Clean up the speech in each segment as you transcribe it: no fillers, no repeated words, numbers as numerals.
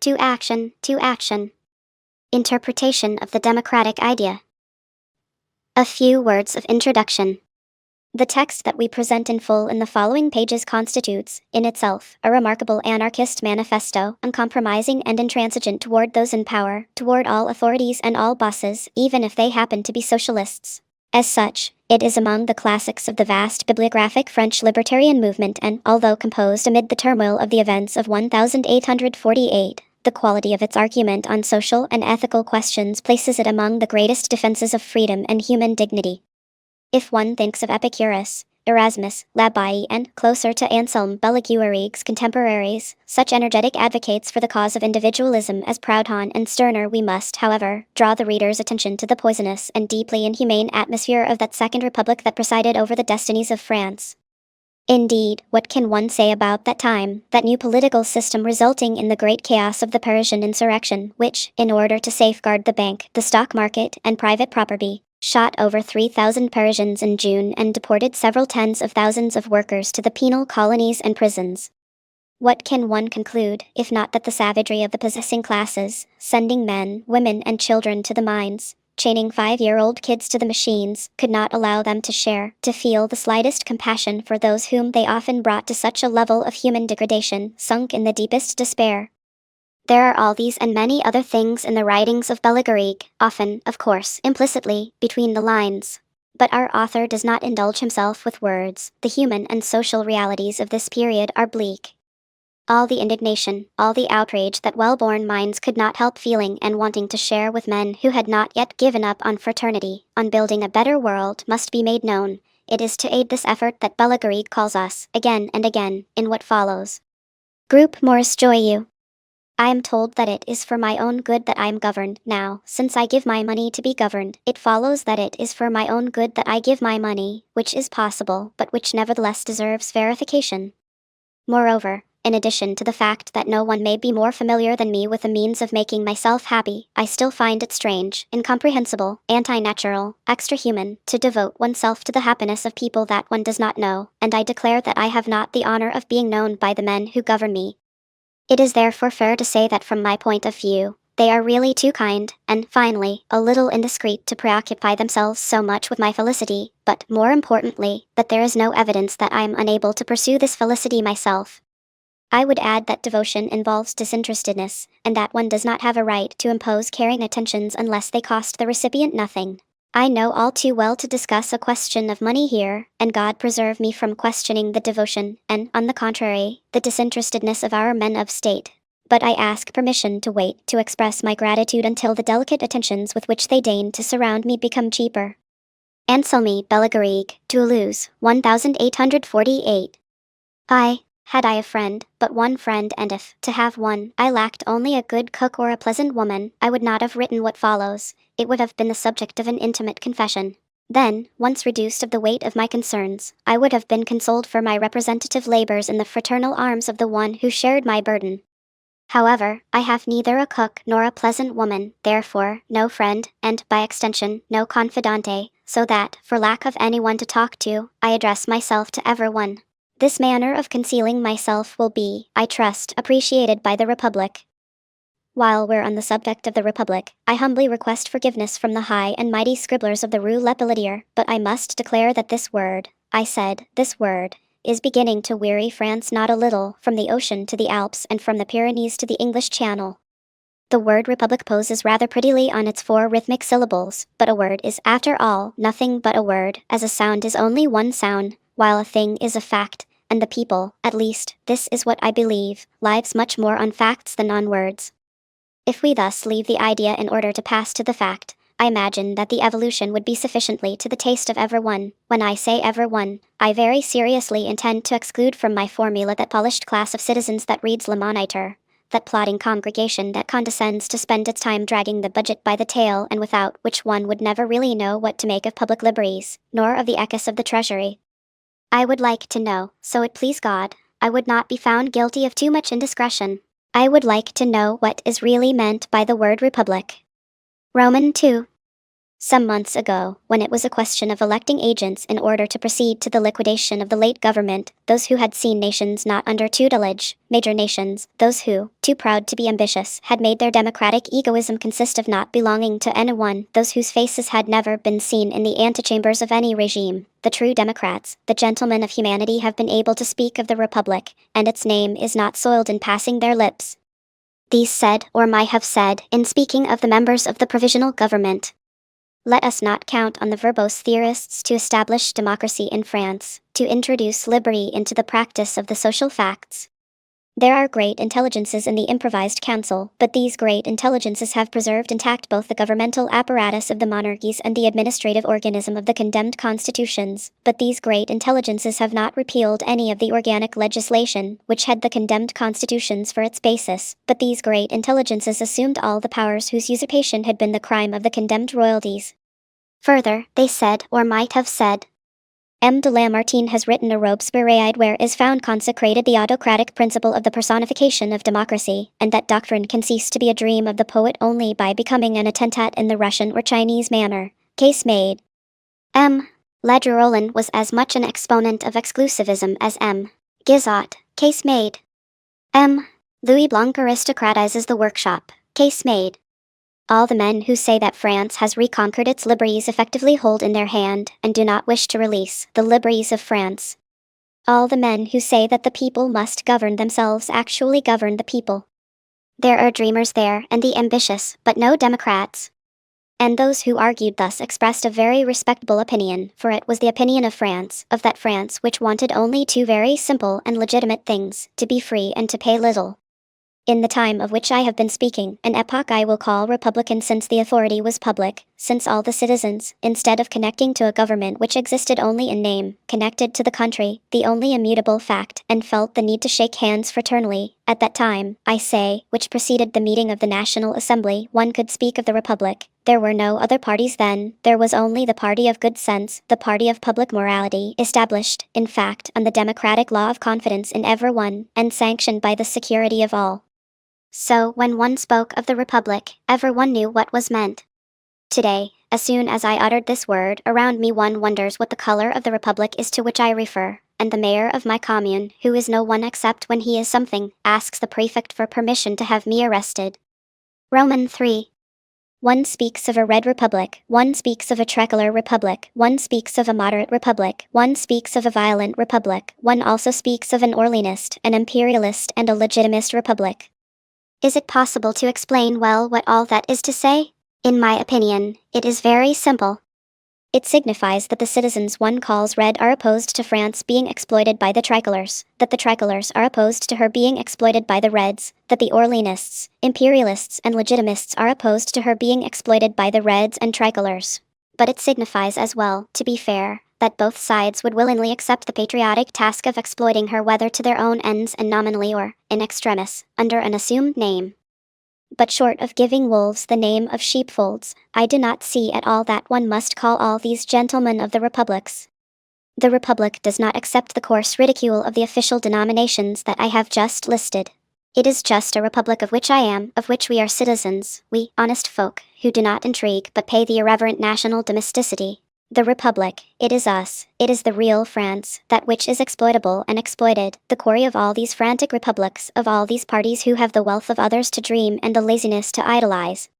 To action, to action. Interpretation of the democratic idea. A few words of introduction. The text that we present in full in the following pages constitutes, in itself, a remarkable anarchist manifesto, uncompromising and intransigent toward those in power, toward all authorities and all bosses, even if they happen to be socialists. As such, it is among the classics of the vast bibliographic French libertarian movement and, although composed amid the turmoil of the events of 1848, the quality of its argument on social and ethical questions places it among the greatest defenses of freedom and human dignity. If one thinks of Epicurus, Erasmus, Labai, and, closer to Anselme Bellegarrigue's contemporaries, such energetic advocates for the cause of individualism as Proudhon and Stirner, we must, however, draw the reader's attention to the poisonous and deeply inhumane atmosphere of that Second Republic that presided over the destinies of France. Indeed, what can one say about that time, that new political system resulting in the great chaos of the Parisian insurrection, which, in order to safeguard the bank, the stock market, and private property, shot over 3,000 Parisians in June and deported several tens of thousands of workers to the penal colonies and prisons? What can one conclude, if not that the savagery of the possessing classes, sending men, women, and children to the mines, chaining 5-year-old kids to the machines, could not allow them to share, to feel the slightest compassion for those whom they often brought to such a level of human degradation, sunk in the deepest despair? There are all these and many other things in the writings of Bellegarrigue, often, of course, implicitly, between the lines. But our author does not indulge himself with words. The human and social realities of this period are bleak. All the indignation, all the outrage that well-born minds could not help feeling and wanting to share with men who had not yet given up on fraternity, on building a better world, must be made known. It is to aid this effort that Bellegarrigue calls us, again and again, in what follows. Groupe Maurice Joyeux. I am told that it is for my own good that I am governed. Now, since I give my money to be governed, it follows that it is for my own good that I give my money, which is possible, but which nevertheless deserves verification. Moreover, in addition to the fact that no one may be more familiar than me with the means of making myself happy, I still find it strange, incomprehensible, anti-natural, extra-human, to devote oneself to the happiness of people that one does not know, and I declare that I have not the honor of being known by the men who govern me. It is therefore fair to say that from my point of view, they are really too kind, and, finally, a little indiscreet to preoccupy themselves so much with my felicity, but, more importantly, that there is no evidence that I am unable to pursue this felicity myself. I would add that devotion involves disinterestedness, and that one does not have a right to impose caring attentions unless they cost the recipient nothing. I know all too well to discuss a question of money here, and God preserve me from questioning the devotion, and, on the contrary, the disinterestedness of our men of state. But I ask permission to wait to express my gratitude until the delicate attentions with which they deign to surround me become cheaper. Anselme Bellegarrigue, Toulouse, 1848. Had I a friend, but one friend, and if, to have one, I lacked only a good cook or a pleasant woman, I would not have written what follows. It would have been the subject of an intimate confession. Then, once reduced of the weight of my concerns, I would have been consoled for my representative labors in the fraternal arms of the one who shared my burden. However, I have neither a cook nor a pleasant woman, therefore, no friend, and, by extension, no confidante, so that, for lack of anyone to talk to, I address myself to everyone. This manner of concealing myself will be, I trust, appreciated by the Republic. While we're on the subject of the Republic, I humbly request forgiveness from the high and mighty scribblers of the Rue Lepelletier, but I must declare that this word, this word, is beginning to weary France not a little, from the ocean to the Alps and from the Pyrenees to the English Channel. The word Republic poses rather prettily on its 4 rhythmic syllables, but a word is, after all, nothing but a word, as a sound is only one sound, while a thing is a fact, and the people, at least, this is what I believe, lives much more on facts than on words. If we thus leave the idea in order to pass to the fact, I imagine that the evolution would be sufficiently to the taste of everyone. When I say everyone, I very seriously intend to exclude from my formula that polished class of citizens that reads Le Moniteur, that plodding congregation that condescends to spend its time dragging the budget by the tail and without which one would never really know what to make of public libraries, nor of the echoes of the treasury. I would like to know, so it please God, I would not be found guilty of too much indiscretion. I would like to know what is really meant by the word Republic. Roman 2. Some months ago, when it was a question of electing agents in order to proceed to the liquidation of the late government, those who had seen nations not under tutelage, major nations, those who, too proud to be ambitious, had made their democratic egoism consist of not belonging to anyone, those whose faces had never been seen in the antechambers of any regime, the true Democrats, the gentlemen of humanity have been able to speak of the Republic, and its name is not soiled in passing their lips. These said, or might have said, in speaking of the members of the provisional government. Let us not count on the verbose theorists to establish democracy in France, to introduce liberty into the practice of the social facts. There are great intelligences in the improvised council, but these great intelligences have preserved intact both the governmental apparatus of the monarchies and the administrative organism of the condemned constitutions, but these great intelligences have not repealed any of the organic legislation, which had the condemned constitutions for its basis, but these great intelligences assumed all the powers whose usurpation had been the crime of the condemned royalties. Further, they said, or might have said, M. de Lamartine has written a Robespierreide where is found consecrated the autocratic principle of the personification of democracy, and that doctrine can cease to be a dream of the poet only by becoming an attentat in the Russian or Chinese manner. Case made. M. Ledger-Rollin was as much an exponent of exclusivism as M. Guizot. Case made. M. Louis Blanc aristocratizes the workshop. Case made. All the men who say that France has reconquered its liberties effectively hold in their hand, and do not wish to release, the liberties of France. All the men who say that the people must govern themselves actually govern the people. There are dreamers there, and the ambitious, but no democrats. And those who argued thus expressed a very respectable opinion, for it was the opinion of France, of that France which wanted only two very simple and legitimate things, to be free and to pay little. In the time of which I have been speaking, an epoch I will call republican since the authority was public, since all the citizens, instead of connecting to a government which existed only in name, connected to the country, the only immutable fact, and felt the need to shake hands fraternally. At that time, I say, which preceded the meeting of the National Assembly, one could speak of the Republic. There were no other parties then, there was only the party of good sense, the party of public morality, established, in fact, on the democratic law of confidence in every one, and sanctioned by the security of all. So, when one spoke of the Republic, everyone knew what was meant. Today, as soon as I uttered this word, around me one wonders what the color of the Republic is to which I refer, and the mayor of my commune, who is no one except when he is something, asks the prefect for permission to have me arrested. Roman 3. One speaks of a red republic, one speaks of a tricolor republic, one speaks of a moderate republic, one speaks of a violent republic, one also speaks of an Orleanist, an imperialist, and a legitimist republic. Is it possible to explain well what all that is to say? In my opinion, it is very simple. It signifies that the citizens one calls red are opposed to France being exploited by the tricolors, that the tricolors are opposed to her being exploited by the reds, that the Orleanists, imperialists and legitimists are opposed to her being exploited by the reds and tricolors. But it signifies as well, to be fair, that both sides would willingly accept the patriotic task of exploiting her whether to their own ends and nominally or, in extremis, under an assumed name. But short of giving wolves the name of sheepfolds, I do not see at all that one must call all these gentlemen of the republics. The Republic does not accept the coarse ridicule of the official denominations that I have just listed. It is just a republic of which I am, of which we are citizens, we, honest folk, who do not intrigue but pay the irreverent national domesticity. The Republic, it is us, it is the real France, that which is exploitable and exploited, the quarry of all these frantic republics, of all these parties who have the wealth of others to dream and the laziness to idolize.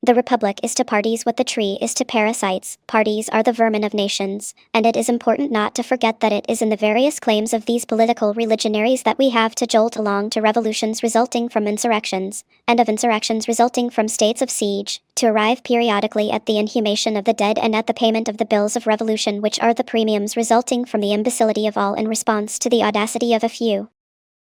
The Republic is to parties what the tree is to parasites, parties are the vermin of nations, and it is important not to forget that it is in the various claims of these political religionaries that we have to jolt along to revolutions resulting from insurrections, and of insurrections resulting from states of siege, to arrive periodically at the inhumation of the dead and at the payment of the bills of revolution which are the premiums resulting from the imbecility of all in response to the audacity of a few.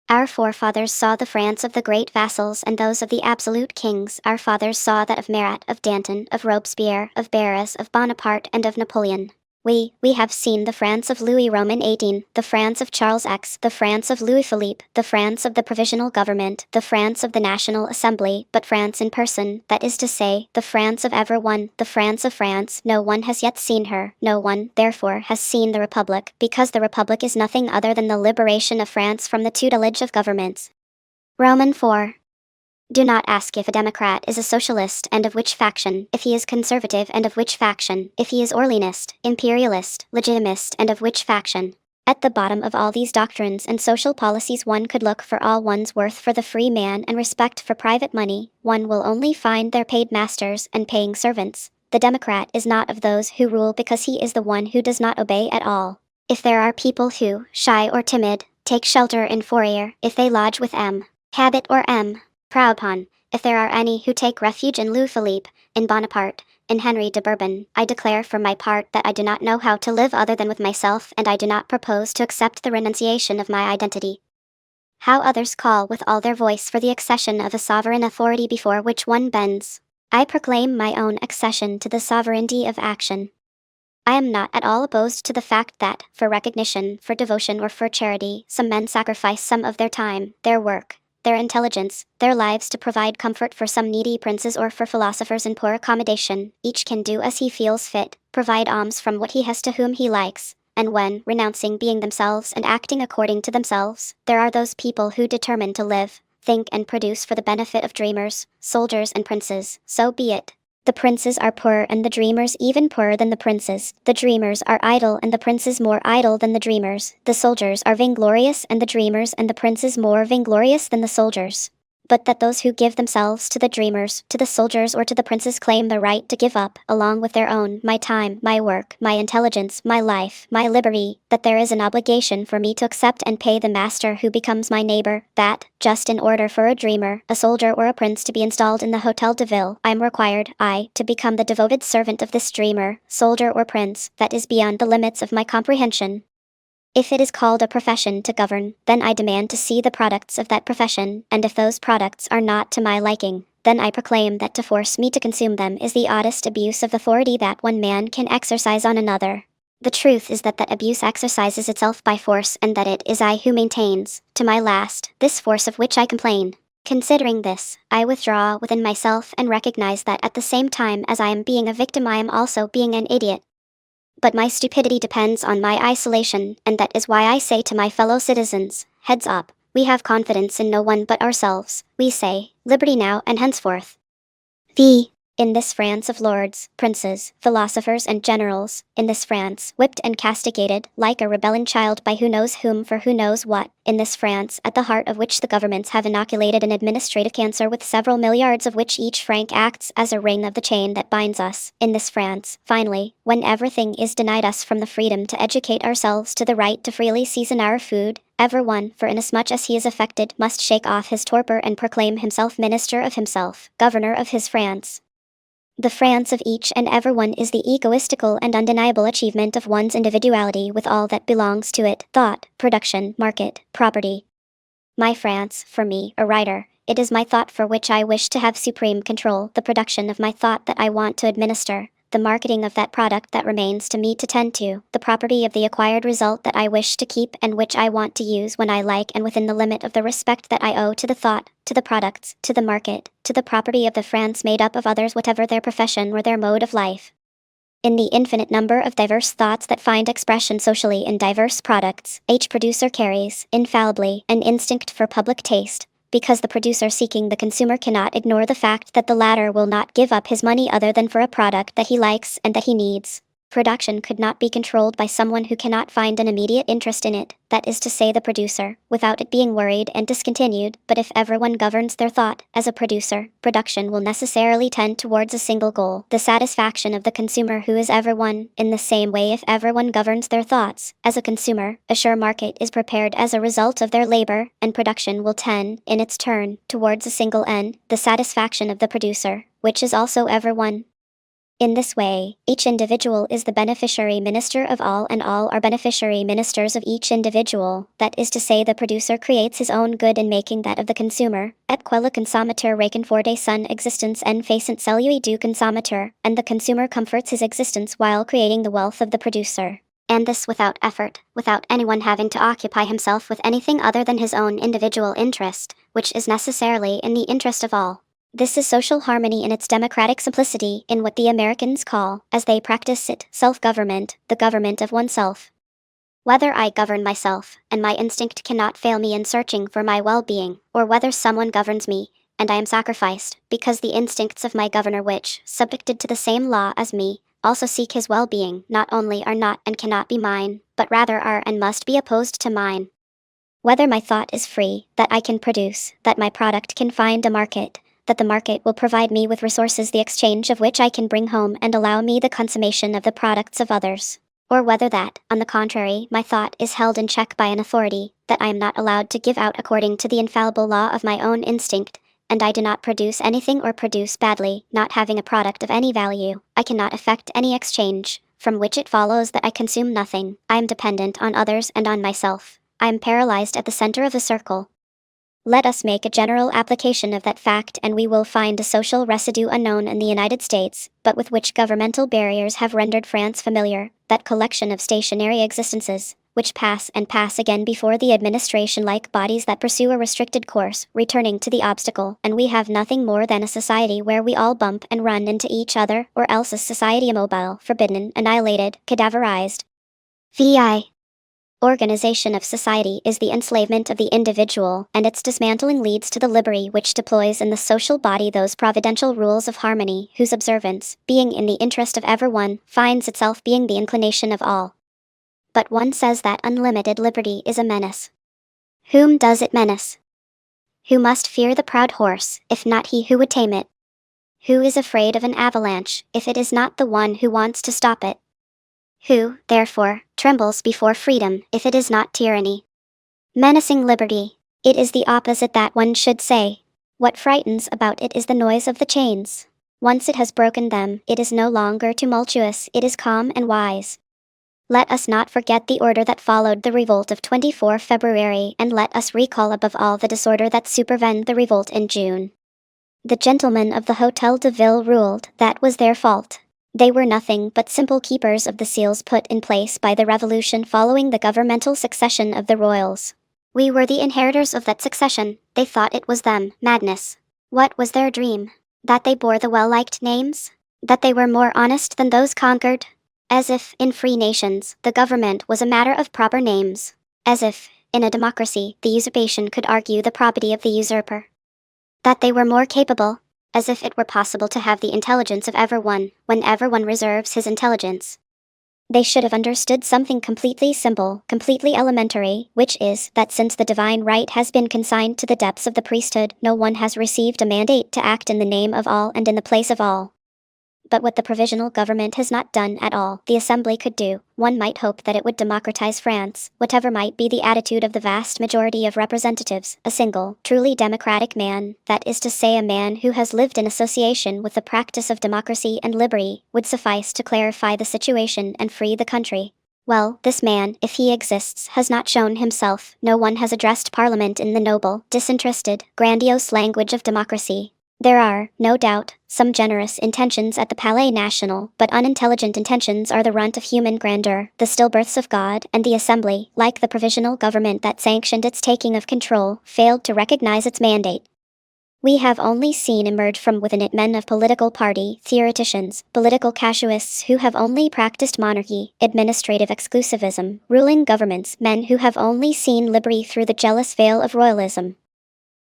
Our forefathers saw the France of the great vassals and those of the absolute kings. Our fathers saw that of Marat, of Danton, of Robespierre, of Barras, of Bonaparte, and of Napoleon. We have seen the France of Louis Roman 18, the France of Charles X, the France of Louis Philippe, the France of the Provisional Government, the France of the National Assembly, but France in person, that is to say, the France of everyone, the France of France, no one has yet seen her, no one, therefore, has seen the Republic, because the Republic is nothing other than the liberation of France from the tutelage of governments. Roman 4. Do not ask if a Democrat is a socialist and of which faction, if he is conservative and of which faction, if he is Orleanist, imperialist, legitimist and of which faction. At the bottom of all these doctrines and social policies one could look for all one's worth for the free man and respect for private money. One will only find their paid masters and paying servants. The Democrat is not of those who rule because he is the one who does not obey at all. If there are people who, shy or timid, take shelter in Fourier, if they lodge with M. Habit or M. Proudhon, if there are any who take refuge in Louis Philippe, in Bonaparte, in Henry de Bourbon, I declare for my part that I do not know how to live other than with myself, and I do not propose to accept the renunciation of my identity. How others call with all their voice for the accession of a sovereign authority before which one bends. I proclaim my own accession to the sovereignty of action. I am not at all opposed to the fact that, for recognition, for devotion or for charity, some men sacrifice some of their time, their work, their intelligence, their lives to provide comfort for some needy princes or for philosophers in poor accommodation. Each can do as he feels fit, provide alms from what he has to whom he likes, and when, renouncing being themselves and acting according to themselves, there are those people who determine to live, think and produce for the benefit of dreamers, soldiers and princes, so be it. The princes are poor and the dreamers even poorer than the princes. The dreamers are idle and the princes more idle than the dreamers. The soldiers are vainglorious and the dreamers and the princes more vainglorious than the soldiers. But that those who give themselves to the dreamers, to the soldiers or to the princes claim the right to give up, along with their own, my time, my work, my intelligence, my life, my liberty, that there is an obligation for me to accept and pay the master who becomes my neighbor, that, just in order for a dreamer, a soldier or a prince to be installed in the Hotel de Ville, I am required, to become the devoted servant of this dreamer, soldier or prince, that is beyond the limits of my comprehension. If it is called a profession to govern, then I demand to see the products of that profession, and if those products are not to my liking, then I proclaim that to force me to consume them is the oddest abuse of authority that one man can exercise on another. The truth is that abuse exercises itself by force and that it is I who maintains, to my last, this force of which I complain. Considering this, I withdraw within myself and recognize that at the same time as I am being a victim I am also being an idiot. But my stupidity depends on my isolation, and that is why I say to my fellow citizens, heads up, we have confidence in no one but ourselves, we say, liberty now and henceforth. V. In this France of lords, princes, philosophers and generals, in this France, whipped and castigated, like a rebelling child by who knows whom for who knows what, in this France, at the heart of which the governments have inoculated an administrative cancer with several milliards of which each franc acts as a ring of the chain that binds us, in this France, finally, when everything is denied us from the freedom to educate ourselves to the right to freely season our food, every one, for inasmuch as he is affected, must shake off his torpor and proclaim himself minister of himself, governor of his France. The France of each and every one is the egoistical and undeniable achievement of one's individuality with all that belongs to it, thought, production, market, property. My France, for me, a writer, it is my thought for which I wish to have supreme control, the production of my thought that I want to administer, the marketing of that product that remains to me to tend to, the property of the acquired result that I wish to keep and which I want to use when I like and within the limit of the respect that I owe to the thought, to the products, to the market, to the property of the France made up of others whatever their profession or their mode of life. In the infinite number of diverse thoughts that find expression socially in diverse products, each producer carries, infallibly, an instinct for public taste, because the producer seeking the consumer cannot ignore the fact that the latter will not give up his money other than for a product that he likes and that he needs. Production could not be controlled by someone who cannot find an immediate interest in it, that is to say the producer, without it being worried and discontinued, but if everyone governs their thought, as a producer, production will necessarily tend towards a single goal, the satisfaction of the consumer who is everyone. In the same way if everyone governs their thoughts, as a consumer, a sure market is prepared as a result of their labor, and production will tend, in its turn, towards a single end, the satisfaction of the producer, which is also everyone. In this way, each individual is the beneficiary minister of all and all are beneficiary ministers of each individual, that is to say the producer creates his own good in making that of the consumer, et quelle consommateur reconforte son existence en facent celui du consommateur, and the consumer comforts his existence while creating the wealth of the producer. And this without effort, without anyone having to occupy himself with anything other than his own individual interest, which is necessarily in the interest of all. This is social harmony in its democratic simplicity, in what the Americans call, as they practice it, self-government, the government of oneself. Whether I govern myself, and my instinct cannot fail me in searching for my well-being, or whether someone governs me, and I am sacrificed, because the instincts of my governor which, subjected to the same law as me, also seek his well-being, not only are not and cannot be mine, but rather are and must be opposed to mine. Whether my thought is free, that I can produce, that my product can find a market, that the market will provide me with resources the exchange of which I can bring home and allow me the consummation of the products of others, or whether that, on the contrary, my thought is held in check by an authority, that I am not allowed to give out according to the infallible law of my own instinct, and I do not produce anything or produce badly, not having a product of any value, I cannot effect any exchange, from which it follows that I consume nothing, I am dependent on others and on myself. I am paralyzed at the center of a circle. Let us make a general application of that fact and we will find a social residue unknown in the United States, but with which governmental barriers have rendered France familiar, that collection of stationary existences, which pass and pass again before the administration like bodies that pursue a restricted course, returning to the obstacle, and we have nothing more than a society where we all bump and run into each other, or else a society immobile, forbidden, annihilated, cadaverized. Vi. Organization of society is the enslavement of the individual, and its dismantling leads to the liberty which deploys in the social body those providential rules of harmony, whose observance, being in the interest of every one, finds itself being the inclination of all. But one says that unlimited liberty is a menace. Whom does it menace? Who must fear the proud horse, if not he who would tame it? Who is afraid of an avalanche, if it is not the one who wants to stop it? Who, therefore, trembles before freedom, if it is not tyranny? Menacing liberty. It is the opposite that one should say. What frightens about it is the noise of the chains. Once it has broken them, it is no longer tumultuous, it is calm and wise. Let us not forget the order that followed the revolt of 24 February, and let us recall above all the disorder that supervened the revolt in June. The gentlemen of the Hotel de Ville ruled, that was their fault. They were nothing but simple keepers of the seals put in place by the revolution following the governmental succession of the royals. We were the inheritors of that succession, they thought it was them, madness. What was their dream? That they bore the well-liked names? That they were more honest than those conquered? As if, in free nations, the government was a matter of proper names. As if, in a democracy, the usurpation could argue the property of the usurper. That they were more capable, as if it were possible to have the intelligence of everyone, when everyone reserves his intelligence. They should have understood something completely simple, completely elementary, which is, that since the divine right has been consigned to the depths of the priesthood, no one has received a mandate to act in the name of all and in the place of all. But what the provisional government has not done at all, the Assembly could do. One might hope that it would democratize France, whatever might be the attitude of the vast majority of representatives. A single, truly democratic man, that is to say a man who has lived in association with the practice of democracy and liberty, would suffice to clarify the situation and free the country. Well, this man, if he exists, has not shown himself. No one has addressed Parliament in the noble, disinterested, grandiose language of democracy. There are, no doubt, some generous intentions at the Palais National, but unintelligent intentions are the runt of human grandeur. The stillbirths of God and the Assembly, like the provisional government that sanctioned its taking of control, failed to recognize its mandate. We have only seen emerge from within it men of political party, theoreticians, political casuists who have only practiced monarchy, administrative exclusivism, ruling governments, men who have only seen liberty through the jealous veil of royalism.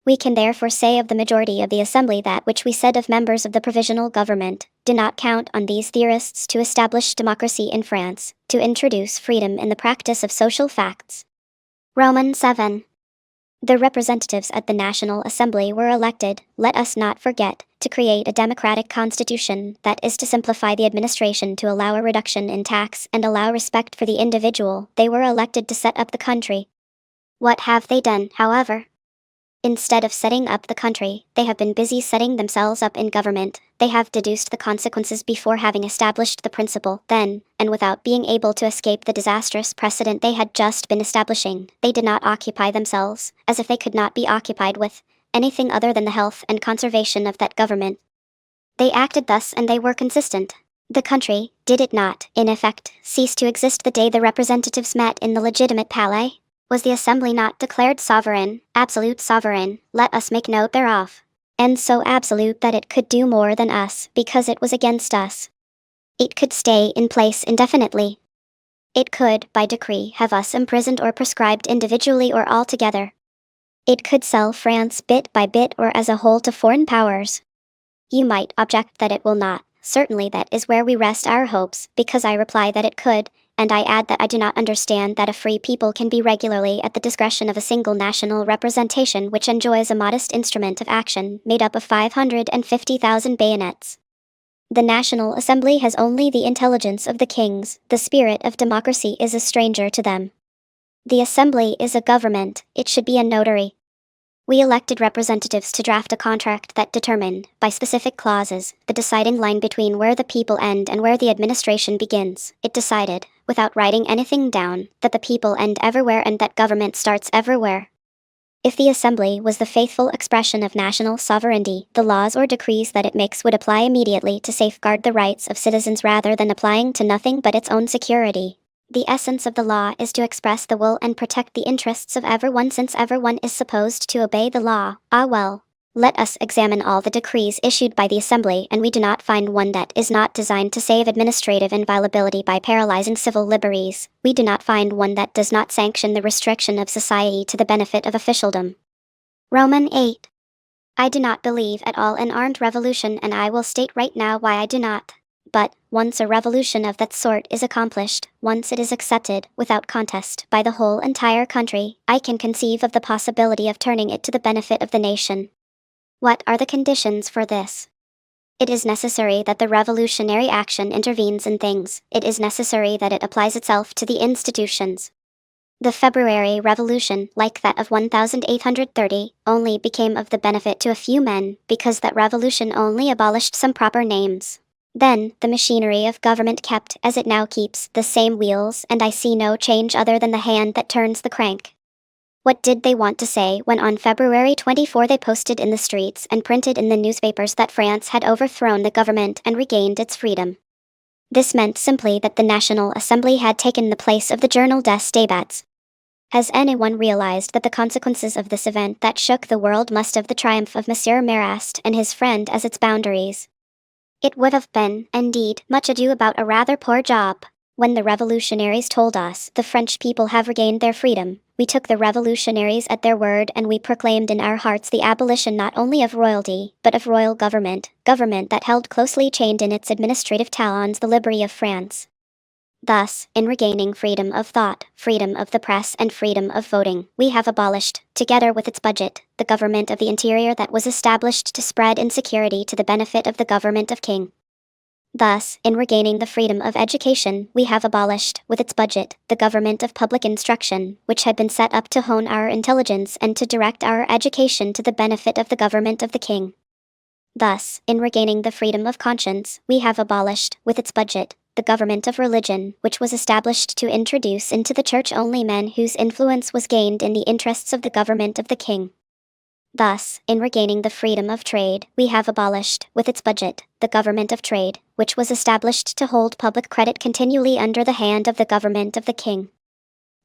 We can therefore say of the majority of the Assembly that which we said of members of the provisional government. Do not count on these theorists to establish democracy in France, to introduce freedom in the practice of social facts. Roman 7. The representatives at the National Assembly were elected, let us not forget, to create a democratic constitution, that is to simplify the administration, to allow a reduction in tax and allow respect for the individual. They were elected to set up the country. What have they done, however? Instead of setting up the country, they have been busy setting themselves up in government. They have deduced the consequences before having established the principle. Then, and without being able to escape the disastrous precedent they had just been establishing, they did not occupy themselves, as if they could not be occupied with, anything other than the health and conservation of that government. They acted thus and they were consistent. The country, did it not, in effect, cease to exist the day the representatives met in the legitimate palais? Was the Assembly not declared sovereign, absolute sovereign, let us make note thereof, and so absolute that it could do more than us, because it was against us? It could stay in place indefinitely. It could, by decree, have us imprisoned or proscribed individually or altogether. It could sell France bit by bit or as a whole to foreign powers. You might object that it will not. Certainly that is where we rest our hopes, because I reply that it could, and I add that I do not understand that a free people can be regularly at the discretion of a single national representation which enjoys a modest instrument of action made up of 550,000 bayonets. The National Assembly has only the intelligence of the kings, the spirit of democracy is a stranger to them. The Assembly is a government, it should be a notary. We elected representatives to draft a contract that determined, by specific clauses, the deciding line between where the people end and where the administration begins. It decided, without writing anything down, that the people end everywhere and that government starts everywhere. If the Assembly was the faithful expression of national sovereignty, the laws or decrees that it makes would apply immediately to safeguard the rights of citizens rather than applying to nothing but its own security. The essence of the law is to express the will and protect the interests of everyone, since everyone is supposed to obey the law. Ah well. Let us examine all the decrees issued by the Assembly, and we do not find one that is not designed to save administrative inviolability by paralyzing civil liberties. We do not find one that does not sanction the restriction of society to the benefit of officialdom. Roman 8. I do not believe at all in armed revolution, and I will state right now why I do not. But, once a revolution of that sort is accomplished, once it is accepted, without contest, by the whole entire country, I can conceive of the possibility of turning it to the benefit of the nation. What are the conditions for this? It is necessary that the revolutionary action intervenes in things. It is necessary that it applies itself to the institutions. The February Revolution, like that of 1830, only became of the benefit to a few men, because that revolution only abolished some proper names. Then, the machinery of government kept, as it now keeps, the same wheels, and I see no change other than the hand that turns the crank. What did they want to say when on February 24 they posted in the streets and printed in the newspapers that France had overthrown the government and regained its freedom? This meant simply that the National Assembly had taken the place of the Journal des Débats. Has anyone realized that the consequences of this event that shook the world must have the triumph of Monsieur Marrast and his friend as its boundaries? It would have been, indeed, much ado about a rather poor job. When the revolutionaries told us the French people have regained their freedom, we took the revolutionaries at their word, and we proclaimed in our hearts the abolition not only of royalty, but of royal government that held closely chained in its administrative talons the liberty of France. Thus, in regaining freedom of thought, freedom of the press, and freedom of voting, we have abolished, together with its budget, the government of the interior that was established to spread insecurity to the benefit of the government of king. Thus, in regaining the freedom of education, we have abolished, with its budget, the government of public instruction, which had been set up to hone our intelligence and to direct our education to the benefit of the government of the king. Thus, in regaining the freedom of conscience, we have abolished, with its budget, the government of religion, which was established to introduce into the church only men whose influence was gained in the interests of the government of the king. Thus, in regaining the freedom of trade, we have abolished, with its budget, the government of trade, which was established to hold public credit continually under the hand of the government of the king.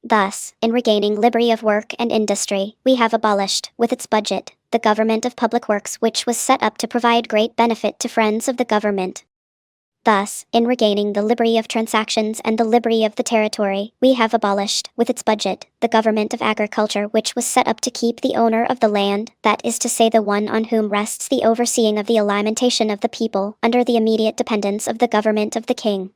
Thus, in regaining liberty of work and industry, we have abolished, with its budget, the government of public works, which was set up to provide great benefit to friends of the government. Thus, in regaining the liberty of transactions and the liberty of the territory, we have abolished, with its budget, the government of agriculture, which was set up to keep the owner of the land, that is to say the one on whom rests the overseeing of the alimentation of the people, under the immediate dependence of the government of the king.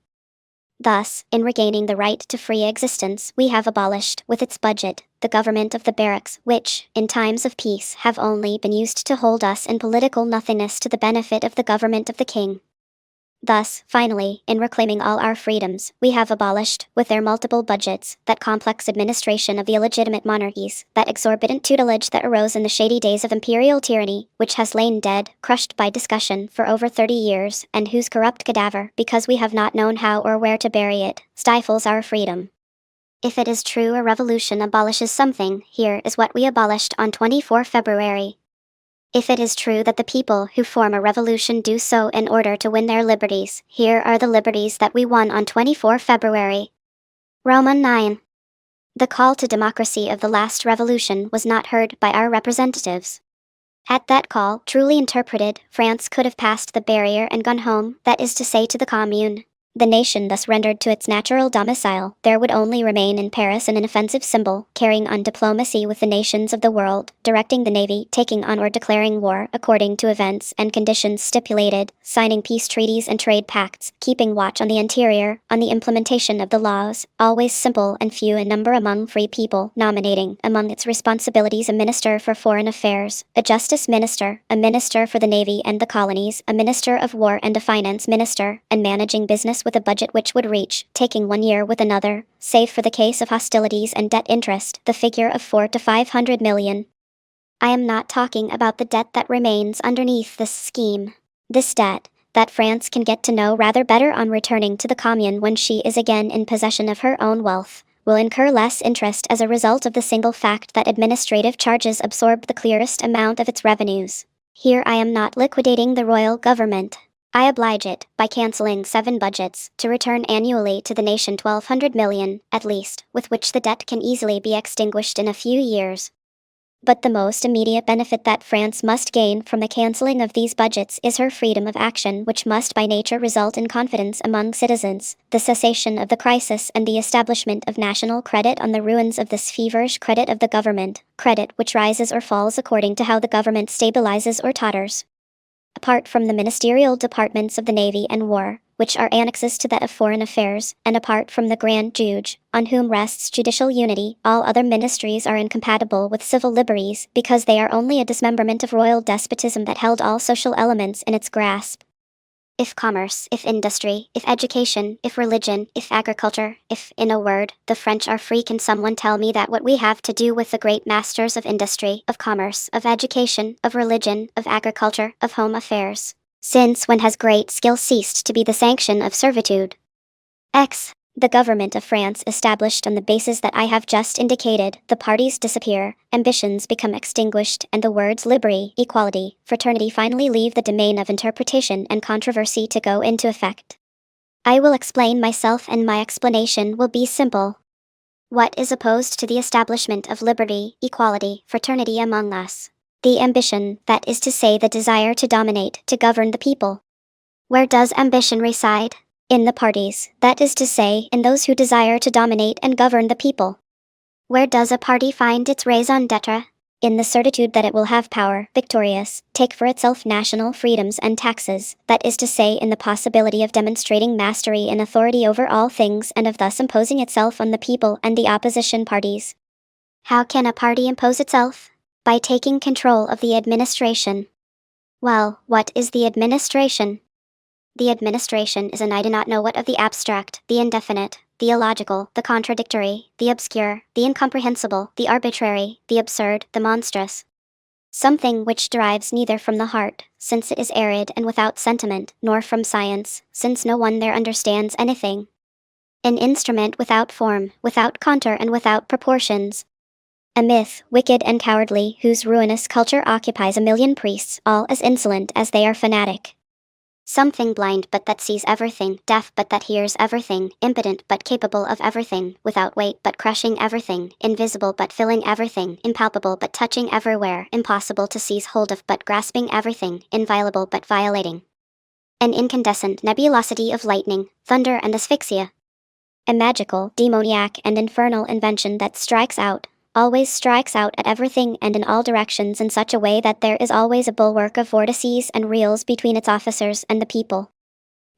Thus, in regaining the right to free existence, we have abolished, with its budget, the government of the barracks, which, in times of peace, have only been used to hold us in political nothingness to the benefit of the government of the king. Thus, finally, in reclaiming all our freedoms, we have abolished, with their multiple budgets, that complex administration of the illegitimate monarchies, that exorbitant tutelage that arose in the shady days of imperial tyranny, which has lain dead, crushed by discussion, for over 30 years, and whose corrupt cadaver, because we have not known how or where to bury it, stifles our freedom. If it is true a revolution abolishes something, here is what we abolished on 24 February. If it is true that the people who form a revolution do so in order to win their liberties, here are the liberties that we won on 24 February. Roman 9. The call to democracy of the last revolution was not heard by our representatives. At that call, truly interpreted, France could have passed the barrier and gone home, that is to say to the Commune. The nation thus rendered to its natural domicile, there would only remain in Paris an inoffensive symbol, carrying on diplomacy with the nations of the world, directing the navy, taking on or declaring war according to events and conditions stipulated, signing peace treaties and trade pacts, keeping watch on the interior, on the implementation of the laws, always simple and few in number among free people, nominating, among its responsibilities, a minister for foreign affairs, a justice minister, a minister for the navy and the colonies, a minister of war and a finance minister, and managing business with a budget which would reach, taking 1 year with another, save for the case of hostilities and debt interest, the figure of 400 to 500 million. I am not talking about the debt that remains underneath this scheme. This debt, that France can get to know rather better on returning to the Commune when she is again in possession of her own wealth, will incur less interest as a result of the single fact that administrative charges absorb the clearest amount of its revenues. Here I am not liquidating the royal government. I oblige it, by cancelling 7 budgets, to return annually to the nation 1,200 million, at least, with which the debt can easily be extinguished in a few years. But the most immediate benefit that France must gain from the cancelling of these budgets is her freedom of action, which must by nature result in confidence among citizens, the cessation of the crisis and the establishment of national credit on the ruins of this feverish credit of the government, credit which rises or falls according to how the government stabilizes or totters. Apart from the ministerial departments of the Navy and War, which are annexes to that of Foreign Affairs, and apart from the Grand Juge, on whom rests judicial unity, all other ministries are incompatible with civil liberties, because they are only a dismemberment of royal despotism that held all social elements in its grasp. If commerce, if industry, if education, if religion, if agriculture, if, in a word, the French are free, can someone tell me that what we have to do with the great masters of industry, of commerce, of education, of religion, of agriculture, of home affairs? Since when has great skill ceased to be the sanction of servitude? The government of France established on the basis that I have just indicated, the parties disappear, ambitions become extinguished, and the words liberty, equality, fraternity finally leave the domain of interpretation and controversy to go into effect. I will explain myself, and my explanation will be simple. What is opposed to the establishment of liberty, equality, fraternity among us? The ambition, that is to say the desire to dominate, to govern the people. Where does ambition reside? In the parties, that is to say, in those who desire to dominate and govern the people. Where does a party find its raison d'etre? In the certitude that it will have power, victorious, take for itself national freedoms and taxes, that is to say, in the possibility of demonstrating mastery and authority over all things, and of thus imposing itself on the people and the opposition parties. How can a party impose itself? By taking control of the administration. Well, what is the administration? The administration is an I do not know what of the abstract, the indefinite, the illogical, the contradictory, the obscure, the incomprehensible, the arbitrary, the absurd, the monstrous. Something which derives neither from the heart, since it is arid and without sentiment, nor from science, since no one there understands anything. An instrument without form, without contour and without proportions. A myth, wicked and cowardly, whose ruinous culture occupies 1,000,000 priests, all as insolent as they are fanatic. Something blind but that sees everything, deaf but that hears everything, impotent but capable of everything, without weight but crushing everything, invisible but filling everything, impalpable but touching everywhere, impossible to seize hold of but grasping everything, inviolable but violating. An incandescent nebulosity of lightning, thunder and asphyxia. A magical, demoniac and infernal invention that always strikes out at everything and in all directions in such a way that there is always a bulwark of vortices and reels between its officers and the people.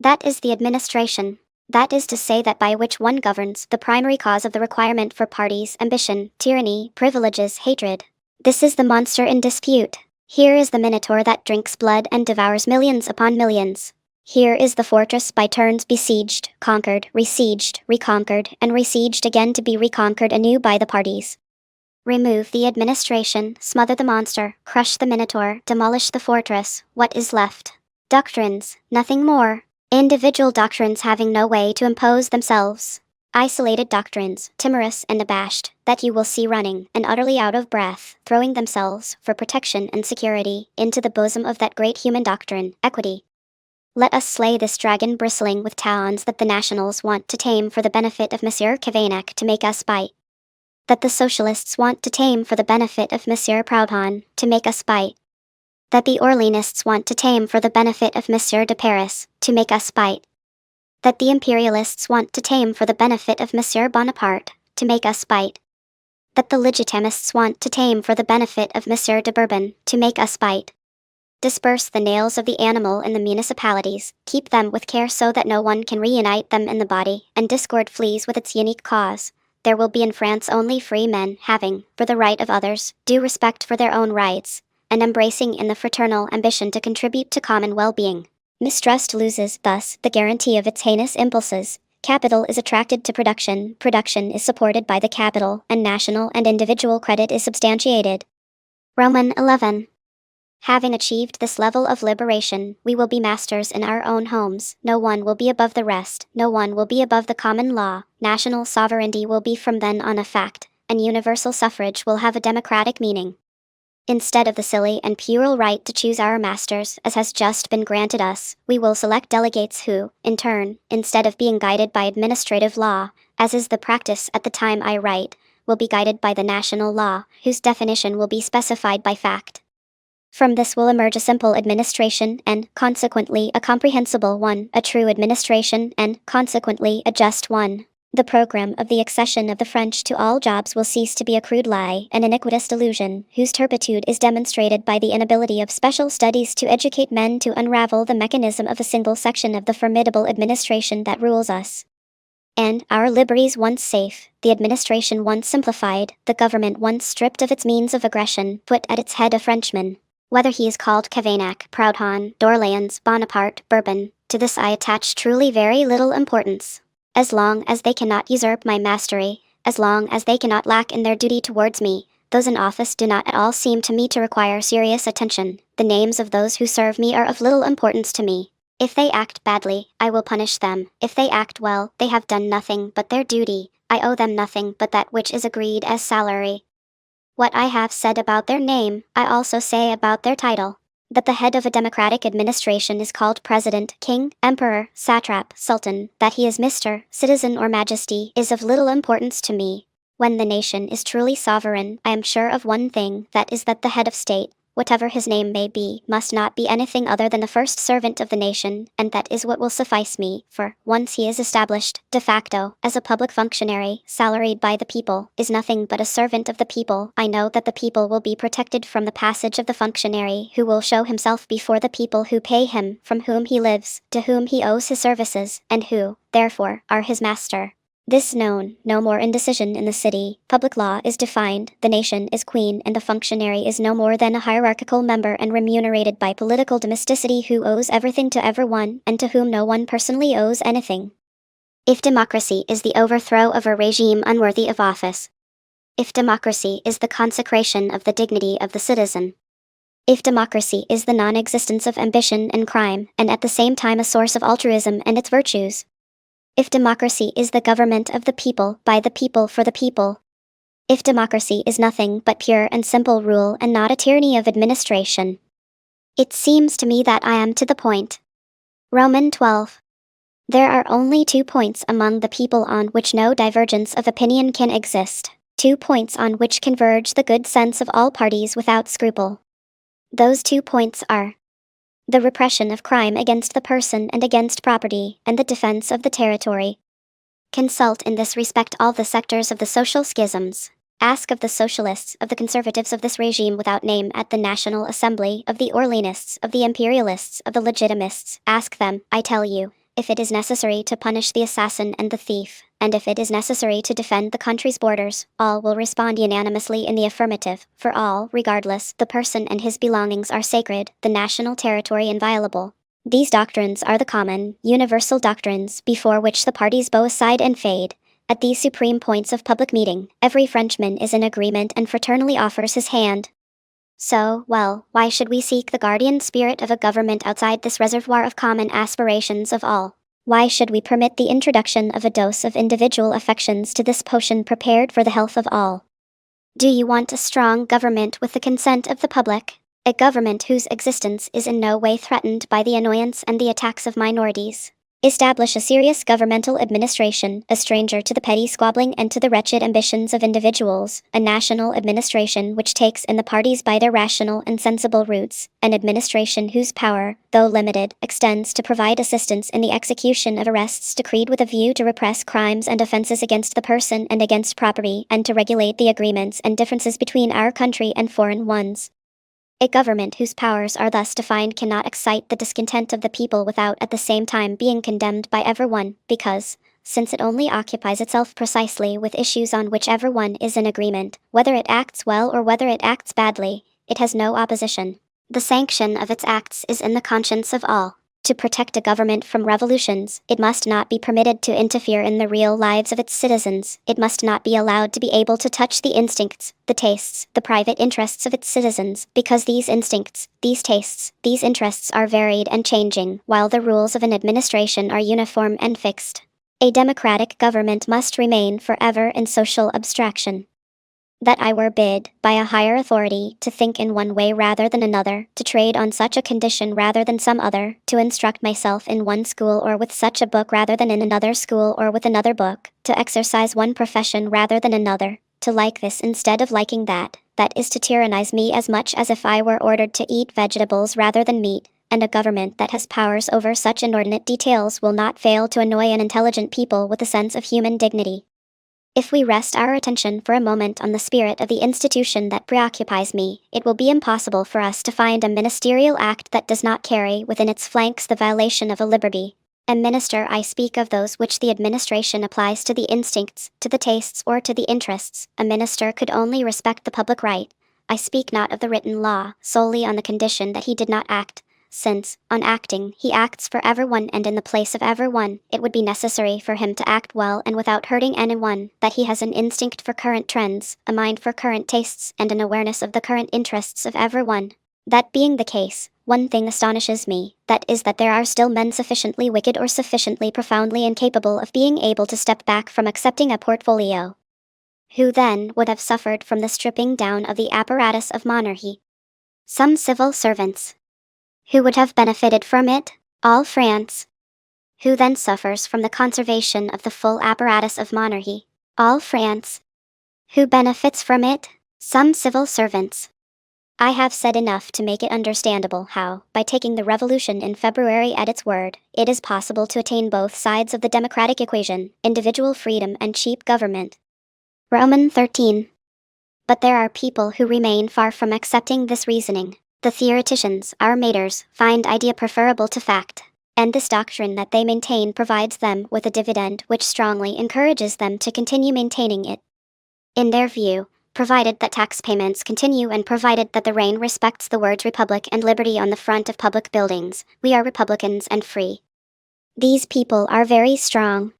That is the administration. That is to say that by which one governs, the primary cause of the requirement for parties, ambition, tyranny, privileges, hatred. This is the monster in dispute. Here is the minotaur that drinks blood and devours millions upon millions. Here is the fortress by turns besieged, conquered, reconquered, and besieged again to be reconquered anew by the parties. Remove the administration, smother the monster, crush the minotaur, demolish the fortress, what is left? Doctrines, nothing more. Individual doctrines having no way to impose themselves. Isolated doctrines, timorous and abashed, that you will see running, and utterly out of breath, throwing themselves, for protection and security, into the bosom of that great human doctrine, equity. Let us slay this dragon bristling with talons that the nationals want to tame for the benefit of Monsieur Cavaignac to make us bite. That the socialists want to tame for the benefit of Monsieur Proudhon, to make us bite. That the Orleanists want to tame for the benefit of Monsieur de Paris, to make us bite. That the imperialists want to tame for the benefit of Monsieur Bonaparte, to make us bite. That the legitimists want to tame for the benefit of Monsieur de Bourbon, to make us bite. Disperse the nails of the animal in the municipalities, keep them with care so that no one can reunite them in the body, and discord flees with its unique cause. There will be in France only free men, having, for the right of others, due respect for their own rights, and embracing in the fraternal ambition to contribute to common well-being. Mistrust loses, thus, the guarantee of its heinous impulses. Capital is attracted to production, production is supported by the capital, and national and individual credit is substantiated. Roman 11. Having achieved this level of liberation, we will be masters in our own homes. No one will be above the rest, no one will be above the common law. National sovereignty will be from then on a fact, and universal suffrage will have a democratic meaning. Instead of the silly and puerile right to choose our masters, as has just been granted us, we will select delegates who, in turn, instead of being guided by administrative law, as is the practice at the time I write, will be guided by the national law, whose definition will be specified by fact. From this will emerge a simple administration and, consequently, a comprehensible one, a true administration and, consequently, a just one. The program of the accession of the French to all jobs will cease to be a crude lie, an iniquitous delusion, whose turpitude is demonstrated by the inability of special studies to educate men to unravel the mechanism of a single section of the formidable administration that rules us. And, our liberties once safe, the administration once simplified, the government once stripped of its means of aggression, put at its head a Frenchman. Whether he is called Cavaignac, Proudhon, d'Orléans, Bonaparte, Bourbon, to this I attach truly very little importance. As long as they cannot usurp my mastery, as long as they cannot lack in their duty towards me, those in office do not at all seem to me to require serious attention. The names of those who serve me are of little importance to me. If they act badly, I will punish them. If they act well, they have done nothing but their duty. I owe them nothing but that which is agreed as salary. What I have said about their name, I also say about their title. That the head of a democratic administration is called president, king, emperor, satrap, sultan, that he is Mr., citizen or majesty, is of little importance to me. When the nation is truly sovereign, I am sure of one thing, that is that the head of state, whatever his name may be, must not be anything other than the first servant of the nation, and that is what will suffice me, for, once he is established, de facto, as a public functionary, salaried by the people, is nothing but a servant of the people. I know that the people will be protected from the passage of the functionary, who will show himself before the people who pay him, from whom he lives, to whom he owes his services, and who, therefore, are his master. This known, no more indecision in the city, public law is defined, the nation is queen, and the functionary is no more than a hierarchical member and remunerated by political domesticity who owes everything to everyone, and to whom no one personally owes anything. If democracy is the overthrow of a regime unworthy of office, if democracy is the consecration of the dignity of the citizen, if democracy is the non-existence of ambition and crime, and at the same time a source of altruism and its virtues, if democracy is the government of the people, by the people, for the people, if democracy is nothing but pure and simple rule and not a tyranny of administration, it seems to me that I am to the point. Roman 12. There are only 2 points among the people on which no divergence of opinion can exist, 2 points on which converge the good sense of all parties without scruple. Those 2 points are the repression of crime against the person and against property, and the defense of the territory. Consult in this respect all the sectors of the social schisms. Ask of the socialists, of the conservatives of this regime without name at the National Assembly, of the Orleanists, of the imperialists, of the legitimists. Ask them, I tell you, if it is necessary to punish the assassin and the thief, and if it is necessary to defend the country's borders, all will respond unanimously in the affirmative, for all, regardless, the person and his belongings are sacred, the national territory inviolable. These doctrines are the common, universal doctrines before which the parties bow aside and fade. At these supreme points of public meeting, every Frenchman is in agreement and fraternally offers his hand. So, well, why should we seek the guardian spirit of a government outside this reservoir of common aspirations of all? Why should we permit the introduction of a dose of individual affections to this potion prepared for the health of all? Do you want a strong government with the consent of the public? A government whose existence is in no way threatened by the annoyance and the attacks of minorities? Establish a serious governmental administration, a stranger to the petty squabbling and to the wretched ambitions of individuals, a national administration which takes in the parties by their rational and sensible roots, an administration whose power, though limited, extends to provide assistance in the execution of arrests decreed with a view to repress crimes and offenses against the person and against property, and to regulate the agreements and differences between our country and foreign ones. A government whose powers are thus defined cannot excite the discontent of the people without at the same time being condemned by everyone, because, since it only occupies itself precisely with issues on which everyone is in agreement, whether it acts well or whether it acts badly, it has no opposition. The sanction of its acts is in the conscience of all. To protect a government from revolutions, it must not be permitted to interfere in the real lives of its citizens. It must not be allowed to be able to touch the instincts, the tastes, the private interests of its citizens, because these instincts, these tastes, these interests are varied and changing, while the rules of an administration are uniform and fixed. A democratic government must remain forever in social abstraction. That I were bid, by a higher authority, to think in one way rather than another, to trade on such a condition rather than some other, to instruct myself in one school or with such a book rather than in another school or with another book, to exercise one profession rather than another, to like this instead of liking that is to tyrannize me as much as if I were ordered to eat vegetables rather than meat, and a government that has powers over such inordinate details will not fail to annoy an intelligent people with a sense of human dignity. If we rest our attention for a moment on the spirit of the institution that preoccupies me, it will be impossible for us to find a ministerial act that does not carry within its flanks the violation of a liberty. A minister, I speak of those which the administration applies to the instincts, to the tastes, or to the interests. A minister could only respect the public right. I speak not of the written law, solely on the condition that he did not act, since, on acting, he acts for everyone and in the place of everyone, it would be necessary for him to act well and without hurting anyone, that he has an instinct for current trends, a mind for current tastes, and an awareness of the current interests of everyone. That being the case, one thing astonishes me, that is that there are still men sufficiently wicked or sufficiently profoundly incapable of being able to step back from accepting a portfolio. Who then would have suffered from the stripping down of the apparatus of monarchy? Some civil servants. Who would have benefited from it? All France. Who then suffers from the conservation of the full apparatus of monarchy? All France. Who benefits from it? Some civil servants. I have said enough to make it understandable how, by taking the revolution in February at its word, it is possible to attain both sides of the democratic equation, individual freedom and cheap government. Roman 13. But there are people who remain far from accepting this reasoning. The theoreticians, our maters, find idea preferable to fact, and this doctrine that they maintain provides them with a dividend which strongly encourages them to continue maintaining it. In their view, provided that tax payments continue and provided that the reign respects the words republic and liberty on the front of public buildings, we are republicans and free. These people are very strong.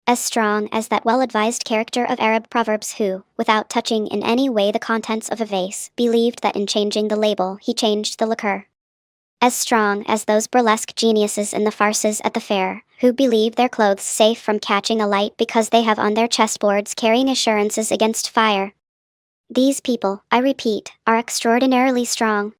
As strong as that well-advised character of Arab proverbs who, without touching in any way the contents of a vase, believed that in changing the label he changed the liquor. As strong as those burlesque geniuses in the farces at the fair, who believe their clothes safe from catching alight because they have on their chessboards carrying assurances against fire. These people, I repeat, are extraordinarily strong.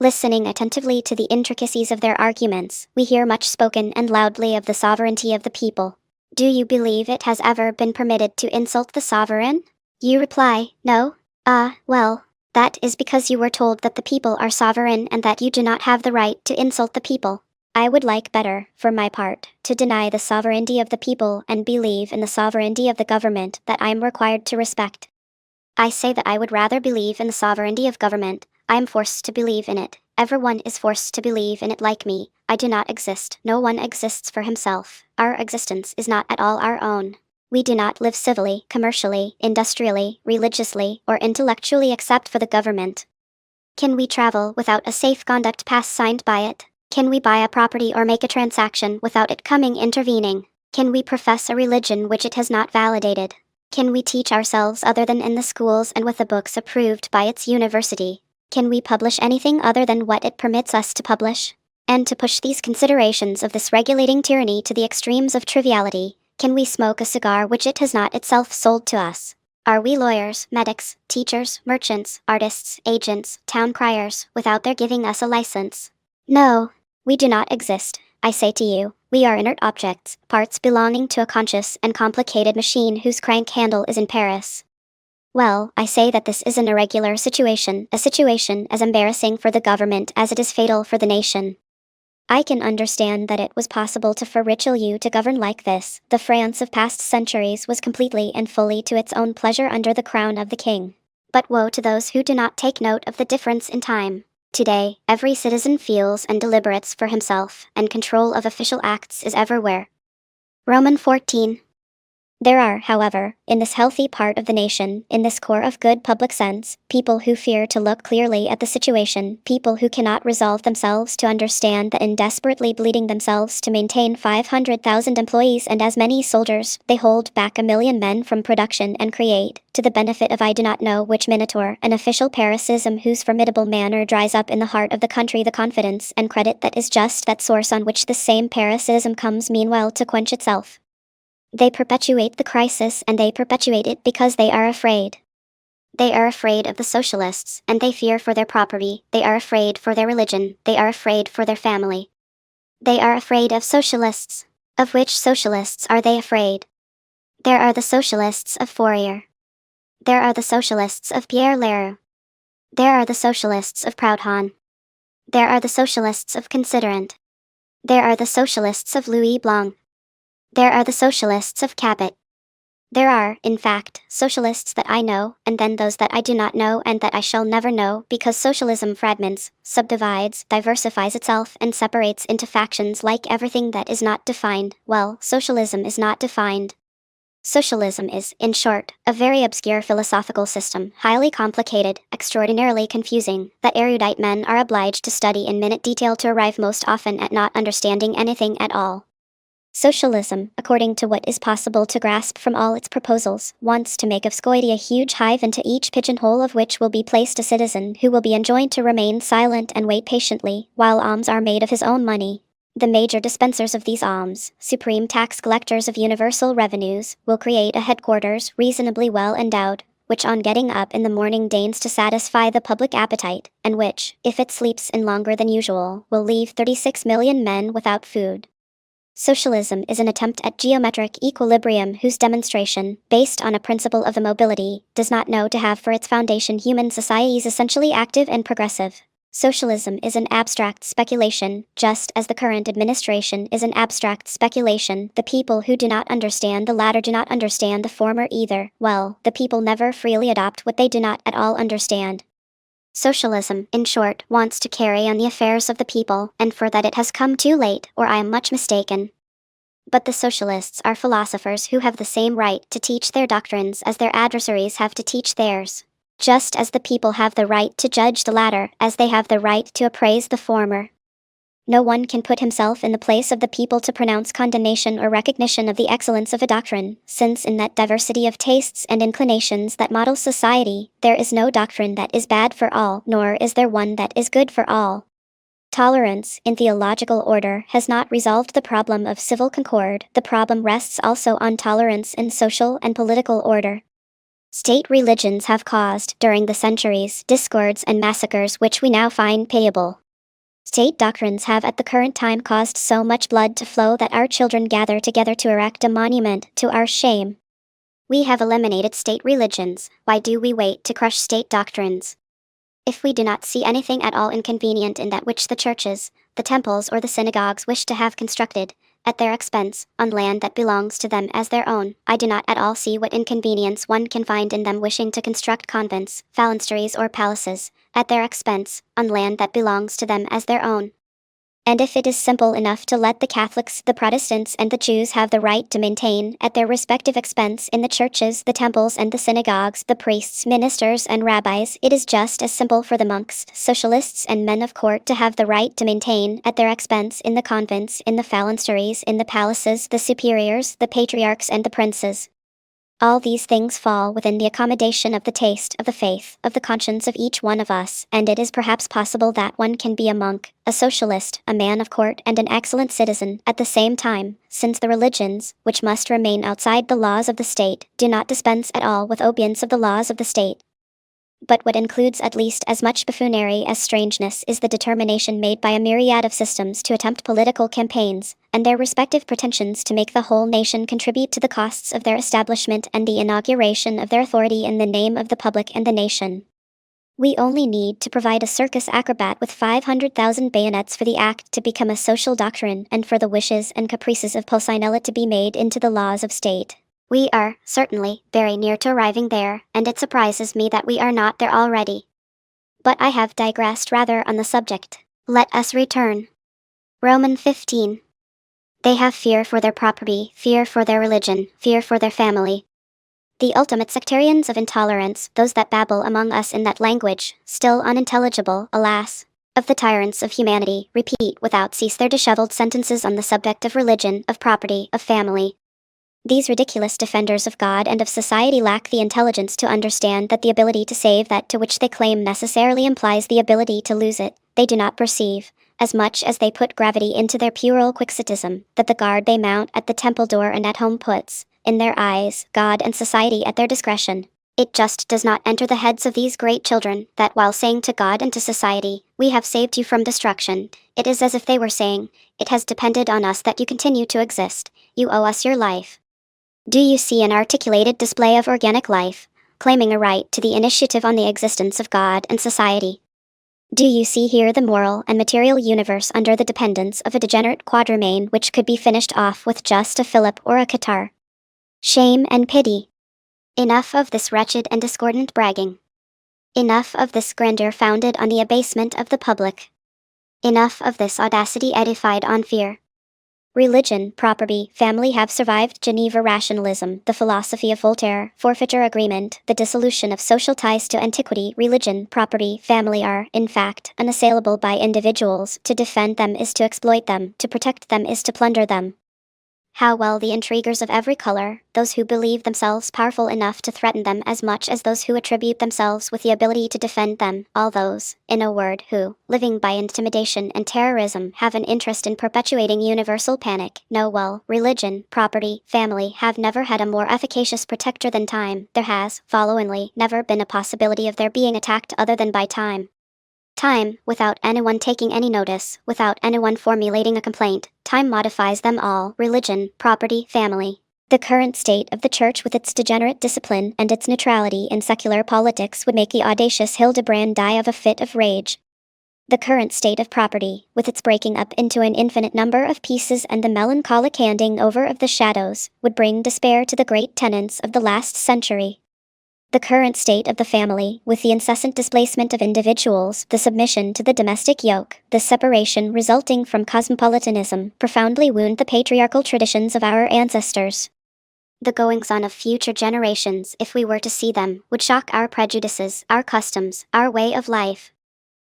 Listening attentively to the intricacies of their arguments, we hear much spoken and loudly of the sovereignty of the people. Do you believe it has ever been permitted to insult the sovereign? You reply, no. Well, that is because you were told that the people are sovereign and that you do not have the right to insult the people. I would like better, for my part, to deny the sovereignty of the people and believe in the sovereignty of the government that I am required to respect. I say that I would rather believe in the sovereignty of government. I am forced to believe in it. Everyone is forced to believe in it like me. I do not exist. No one exists for himself. Our existence is not at all our own. We do not live civilly, commercially, industrially, religiously, or intellectually except for the government. Can we travel without a safe conduct pass signed by it? Can we buy a property or make a transaction without it coming intervening? Can we profess a religion which it has not validated? Can we teach ourselves other than in the schools and with the books approved by its university? Can we publish anything other than what it permits us to publish? And to push these considerations of this regulating tyranny to the extremes of triviality, can we smoke a cigar which it has not itself sold to us? Are we lawyers, medics, teachers, merchants, artists, agents, town criers, without their giving us a license? No, we do not exist. I say to you, we are inert objects, parts belonging to a conscious and complicated machine whose crank handle is in Paris. Well, I say that this is an irregular situation, a situation as embarrassing for the government as it is fatal for the nation. I can understand that it was possible for Richelieu to govern like this. The France of past centuries was completely and fully to its own pleasure under the crown of the king. But woe to those who do not take note of the difference in time. Today, every citizen feels and deliberates for himself, and control of official acts is everywhere. Roman 14. There are, however, in this healthy part of the nation, in this core of good public sense, people who fear to look clearly at the situation, people who cannot resolve themselves to understand that in desperately bleeding themselves to maintain 500,000 employees and as many soldiers, they hold back 1,000,000 men from production and create, to the benefit of I do not know which minotaur, an official parasitism whose formidable manner dries up in the heart of the country the confidence and credit that is just that source on which this same parasitism comes meanwhile to quench itself. They perpetuate the crisis, and they perpetuate it because they are afraid. They are afraid of the socialists, and they fear for their property. They are afraid for their religion. They are afraid for their family. They are afraid of socialists. Of which socialists are they afraid? There are the socialists of Fourier. There are the socialists of Pierre Leroux. There are the socialists of Proudhon. There are the socialists of Considerant. There are the socialists of Louis Blanc. There are the socialists of Cabot. There are, in fact, socialists that I know, and then those that I do not know and that I shall never know, because socialism fragments, subdivides, diversifies itself, and separates into factions like everything that is not defined. Well, socialism is not defined. Socialism is, in short, a very obscure philosophical system, highly complicated, extraordinarily confusing, that erudite men are obliged to study in minute detail to arrive most often at not understanding anything at all. Socialism, according to what is possible to grasp from all its proposals, wants to make of Scoidy a huge hive into each pigeonhole of which will be placed a citizen who will be enjoined to remain silent and wait patiently, while alms are made of his own money. The major dispensers of these alms, supreme tax collectors of universal revenues, will create a headquarters reasonably well endowed, which on getting up in the morning deigns to satisfy the public appetite, and which, if it sleeps in longer than usual, will leave 36 million men without food. Socialism is an attempt at geometric equilibrium whose demonstration, based on a principle of immobility, does not know to have for its foundation human societies essentially active and progressive. Socialism is an abstract speculation, just as the current administration is an abstract speculation. The people who do not understand the latter do not understand the former either. Well, the people never freely adopt what they do not at all understand. Socialism, in short, wants to carry on the affairs of the people, and for that it has come too late, or I am much mistaken. But the socialists are philosophers who have the same right to teach their doctrines as their adversaries have to teach theirs, just as the people have the right to judge the latter, as they have the right to appraise the former. No one can put himself in the place of the people to pronounce condemnation or recognition of the excellence of a doctrine, since in that diversity of tastes and inclinations that models society, there is no doctrine that is bad for all, nor is there one that is good for all. Tolerance, in theological order, has not resolved the problem of civil concord. The problem rests also on tolerance in social and political order. State religions have caused, during the centuries, discords and massacres which we now find pitiable. State doctrines have at the current time caused so much blood to flow that our children gather together to erect a monument to our shame. We have eliminated state religions. Why do we wait to crush state doctrines? If we do not see anything at all inconvenient in that which the churches, the temples or the synagogues wish to have constructed, at their expense, on land that belongs to them as their own, I do not at all see what inconvenience one can find in them wishing to construct convents, phalansteries or palaces, at their expense, on land that belongs to them as their own. And if it is simple enough to let the Catholics, the Protestants and the Jews have the right to maintain, at their respective expense in the churches, the temples and the synagogues, the priests, ministers and rabbis, it is just as simple for the monks, socialists and men of court to have the right to maintain, at their expense in the convents, in the phalansteries, in the palaces, the superiors, the patriarchs and the princes. All these things fall within the accommodation of the taste, of the faith, of the conscience of each one of us, and it is perhaps possible that one can be a monk, a socialist, a man of court, and an excellent citizen, at the same time, since the religions, which must remain outside the laws of the state, do not dispense at all with obedience of the laws of the state. But what includes at least as much buffoonery as strangeness is the determination made by a myriad of systems to attempt political campaigns, and their respective pretensions to make the whole nation contribute to the costs of their establishment and the inauguration of their authority in the name of the public and the nation. We only need to provide a circus acrobat with 500,000 bayonets for the act to become a social doctrine and for the wishes and caprices of Pulcinella to be made into the laws of state. We are, certainly, very near to arriving there, and it surprises me that we are not there already. But I have digressed rather on the subject. Let us return. Roman 15. They have fear for their property, fear for their religion, fear for their family. The ultimate sectarians of intolerance, those that babble among us in that language, still unintelligible, alas, of the tyrants of humanity, repeat without cease their disheveled sentences on the subject of religion, of property, of family. These ridiculous defenders of God and of society lack the intelligence to understand that the ability to save that to which they claim necessarily implies the ability to lose it. They do not perceive, as much as they put gravity into their puerile quixotism, that the guard they mount at the temple door and at home puts, in their eyes, God and society at their discretion. It just does not enter the heads of these great children, that while saying to God and to society, "We have saved you from destruction," it is as if they were saying, "It has depended on us that you continue to exist. You owe us your life." Do you see an articulated display of organic life, claiming a right to the initiative on the existence of God and society? Do you see here the moral and material universe under the dependence of a degenerate quadrumane which could be finished off with just a fillip or a catarrh? Shame and pity. Enough of this wretched and discordant bragging. Enough of this grandeur founded on the abasement of the public. Enough of this audacity edified on fear. Religion, property, family have survived Geneva rationalism, the philosophy of Voltaire, forfeiture agreement, the dissolution of social ties to antiquity. Religion, property, family are, in fact, unassailable by individuals. To defend them is to exploit them, to protect them is to plunder them. How well the intriguers of every color, those who believe themselves powerful enough to threaten them as much as those who attribute themselves with the ability to defend them, all those, in a word, who, living by intimidation and terrorism, have an interest in perpetuating universal panic, know well, religion, property, family have never had a more efficacious protector than time. There has, followingly, never been a possibility of their being attacked other than by time. Time, without anyone taking any notice, without anyone formulating a complaint, time modifies them all: religion, property, family. The current state of the Church with its degenerate discipline and its neutrality in secular politics would make the audacious Hildebrand die of a fit of rage. The current state of property, with its breaking up into an infinite number of pieces and the melancholic handing over of the shadows, would bring despair to the great tenants of the last century. The current state of the family, with the incessant displacement of individuals, the submission to the domestic yoke, the separation resulting from cosmopolitanism, profoundly wound the patriarchal traditions of our ancestors. The goings-on of future generations, if we were to see them, would shock our prejudices, our customs, our way of life.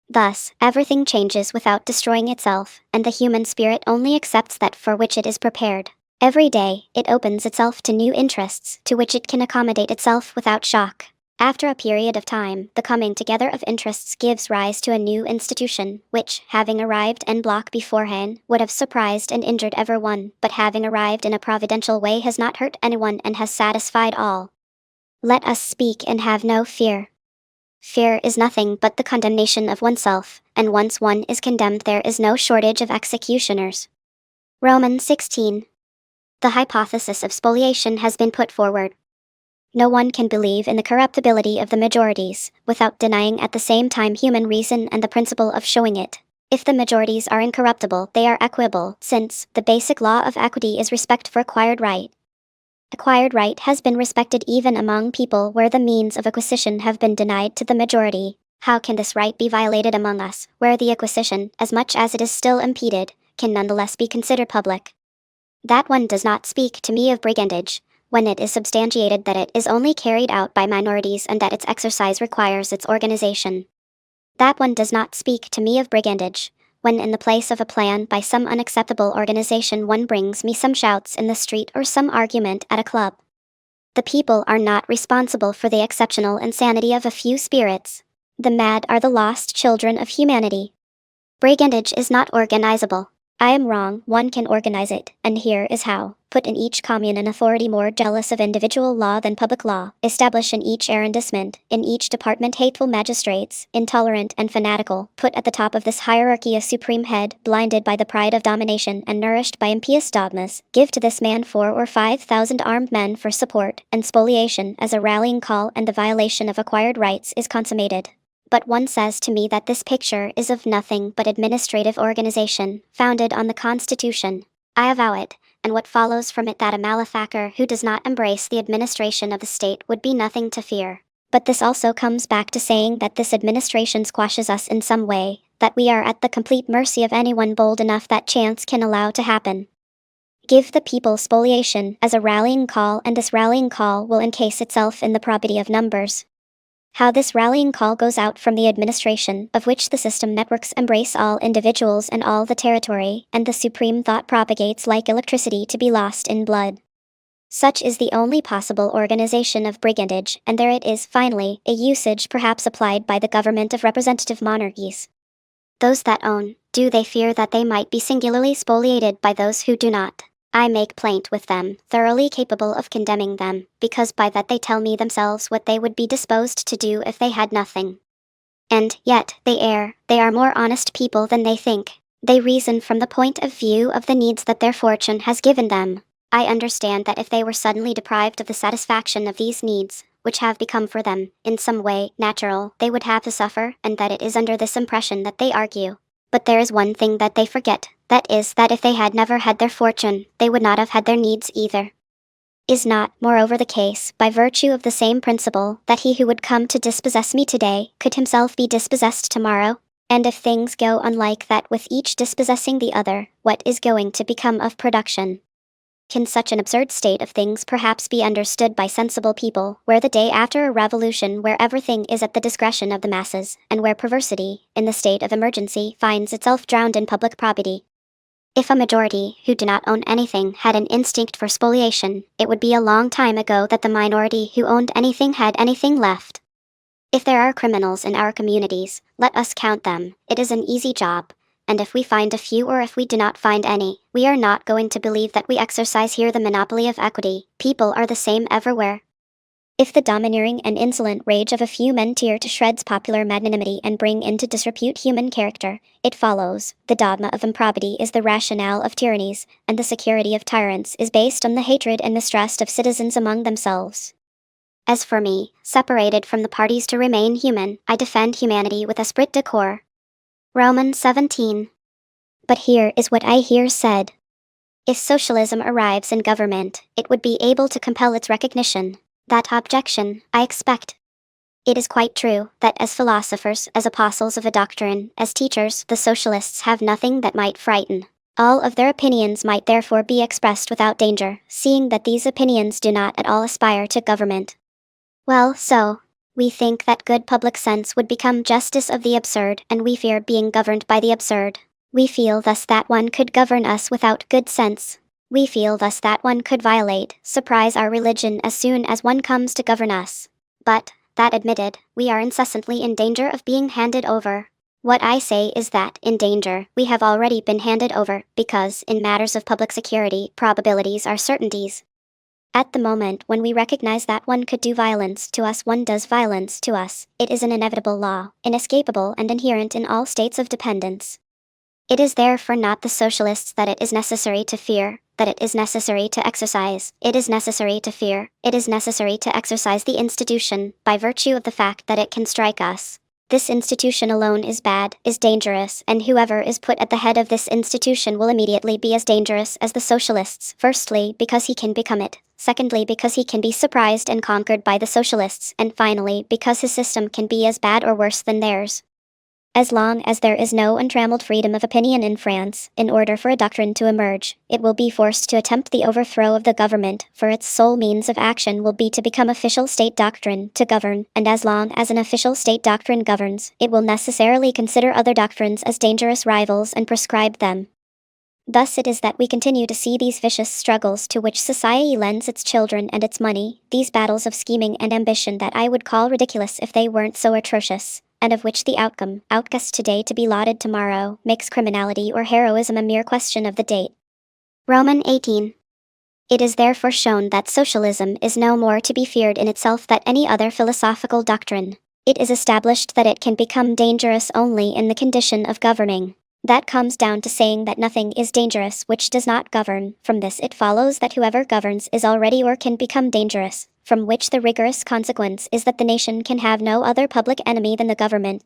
Thus, everything changes without destroying itself, and the human spirit only accepts that for which it is prepared. Every day, it opens itself to new interests, to which it can accommodate itself without shock. After a period of time, the coming together of interests gives rise to a new institution, which, having arrived en bloc beforehand, would have surprised and injured every one, but having arrived in a providential way has not hurt anyone and has satisfied all. Let us speak and have no fear. Fear is nothing but the condemnation of oneself, and once one is condemned there is no shortage of executioners. Romans 16. The hypothesis of spoliation has been put forward. No one can believe in the corruptibility of the majorities, without denying at the same time human reason and the principle of showing it. If the majorities are incorruptible, they are equable, since the basic law of equity is respect for acquired right. Acquired right has been respected even among people where the means of acquisition have been denied to the majority. How can this right be violated among us, where the acquisition, as much as it is still impeded, can nonetheless be considered public? That one does not speak to me of brigandage, when it is substantiated that it is only carried out by minorities and that its exercise requires its organization. That one does not speak to me of brigandage, when in the place of a plan by some unacceptable organization one brings me some shouts in the street or some argument at a club. The people are not responsible for the exceptional insanity of a few spirits. The mad are the lost children of humanity. Brigandage is not organizable. I am wrong, one can organize it, and here is how. Put in each commune an authority more jealous of individual law than public law, establish in each arrondissement, in each department hateful magistrates, intolerant and fanatical, put at the top of this hierarchy a supreme head, blinded by the pride of domination and nourished by impious dogmas, give to this man 4,000 or 5,000 armed men for support, and spoliation as a rallying call and the violation of acquired rights is consummated. But one says to me that this picture is of nothing but administrative organization, founded on the Constitution. I avow it, and what follows from it that a malefactor who does not embrace the administration of the state would be nothing to fear. But this also comes back to saying that this administration squashes us in some way, that we are at the complete mercy of anyone bold enough that chance can allow to happen. Give the people spoliation as a rallying call, and this rallying call will encase itself in the probity of numbers. How this rallying call goes out from the administration, of which the system networks embrace all individuals and all the territory, and the supreme thought propagates like electricity to be lost in blood. Such is the only possible organization of brigandage, and there it is, finally, a usage perhaps applied by the government of representative monarchies. Those that own, do they fear that they might be singularly spoliated by those who do not? I make plaint with them, thoroughly capable of condemning them, because by that they tell me themselves what they would be disposed to do if they had nothing. And yet, they err, they are more honest people than they think. They reason from the point of view of the needs that their fortune has given them. I understand that if they were suddenly deprived of the satisfaction of these needs, which have become for them, in some way, natural, they would have to suffer, and that it is under this impression that they argue. But there is one thing that they forget, that is, that if they had never had their fortune, they would not have had their needs either. Is not, moreover, the case, by virtue of the same principle, that he who would come to dispossess me today, could himself be dispossessed tomorrow? And if things go on like that with each dispossessing the other, what is going to become of production? Can such an absurd state of things perhaps be understood by sensible people, where the day after a revolution where everything is at the discretion of the masses, and where perversity, in the state of emergency, finds itself drowned in public property? If a majority, who do not own anything, had an instinct for spoliation, it would be a long time ago that the minority who owned anything had anything left. If there are criminals in our communities, let us count them, it is an easy job. And if we find a few or if we do not find any, we are not going to believe that we exercise here the monopoly of equity. People are the same everywhere. If the domineering and insolent rage of a few men tear to shreds popular magnanimity and bring into disrepute human character, it follows, the dogma of improbity is the rationale of tyrannies, and the security of tyrants is based on the hatred and mistrust of citizens among themselves. As for me, separated from the parties to remain human, I defend humanity with esprit de corps. Romans 17. But here is what I hear said. If socialism arrives in government, it would be able to compel its recognition. That objection, I expect. It is quite true that as philosophers, as apostles of a doctrine, as teachers, the socialists have nothing that might frighten. All of their opinions might therefore be expressed without danger, seeing that these opinions do not at all aspire to government. Well, so, we think that good public sense would become justice of the absurd, and we fear being governed by the absurd. We feel thus that one could govern us without good sense. We feel thus that one could violate, surprise our religion as soon as one comes to govern us. But, that admitted, we are incessantly in danger of being handed over. What I say is that, in danger, we have already been handed over, because, in matters of public security, probabilities are certainties. At the moment when we recognize that one could do violence to us, one does violence to us. It is an inevitable law, inescapable and inherent in all states of dependence. It is therefore not the socialists that it is necessary to fear, that it is necessary to exercise. It is necessary to fear, it is necessary to exercise the institution, by virtue of the fact that it can strike us. This institution alone is bad, is dangerous, and whoever is put at the head of this institution will immediately be as dangerous as the socialists, firstly, because he can become it, secondly, because he can be surprised and conquered by the socialists, and finally, because his system can be as bad or worse than theirs. As long as there is no untrammeled freedom of opinion in France, in order for a doctrine to emerge, it will be forced to attempt the overthrow of the government, for its sole means of action will be to become official state doctrine, to govern, and as long as an official state doctrine governs, it will necessarily consider other doctrines as dangerous rivals and prescribe them. Thus it is that we continue to see these vicious struggles to which society lends its children and its money, these battles of scheming and ambition that I would call ridiculous if they weren't so atrocious. and of which the outcast today to be lauded tomorrow, makes criminality or heroism a mere question of the date. Roman 18. It is therefore shown that socialism is no more to be feared in itself than any other philosophical doctrine. It is established that it can become dangerous only in the condition of governing. That comes down to saying that nothing is dangerous which does not govern. From this it follows that whoever governs is already or can become dangerous, from which the rigorous consequence is that the nation can have no other public enemy than the government.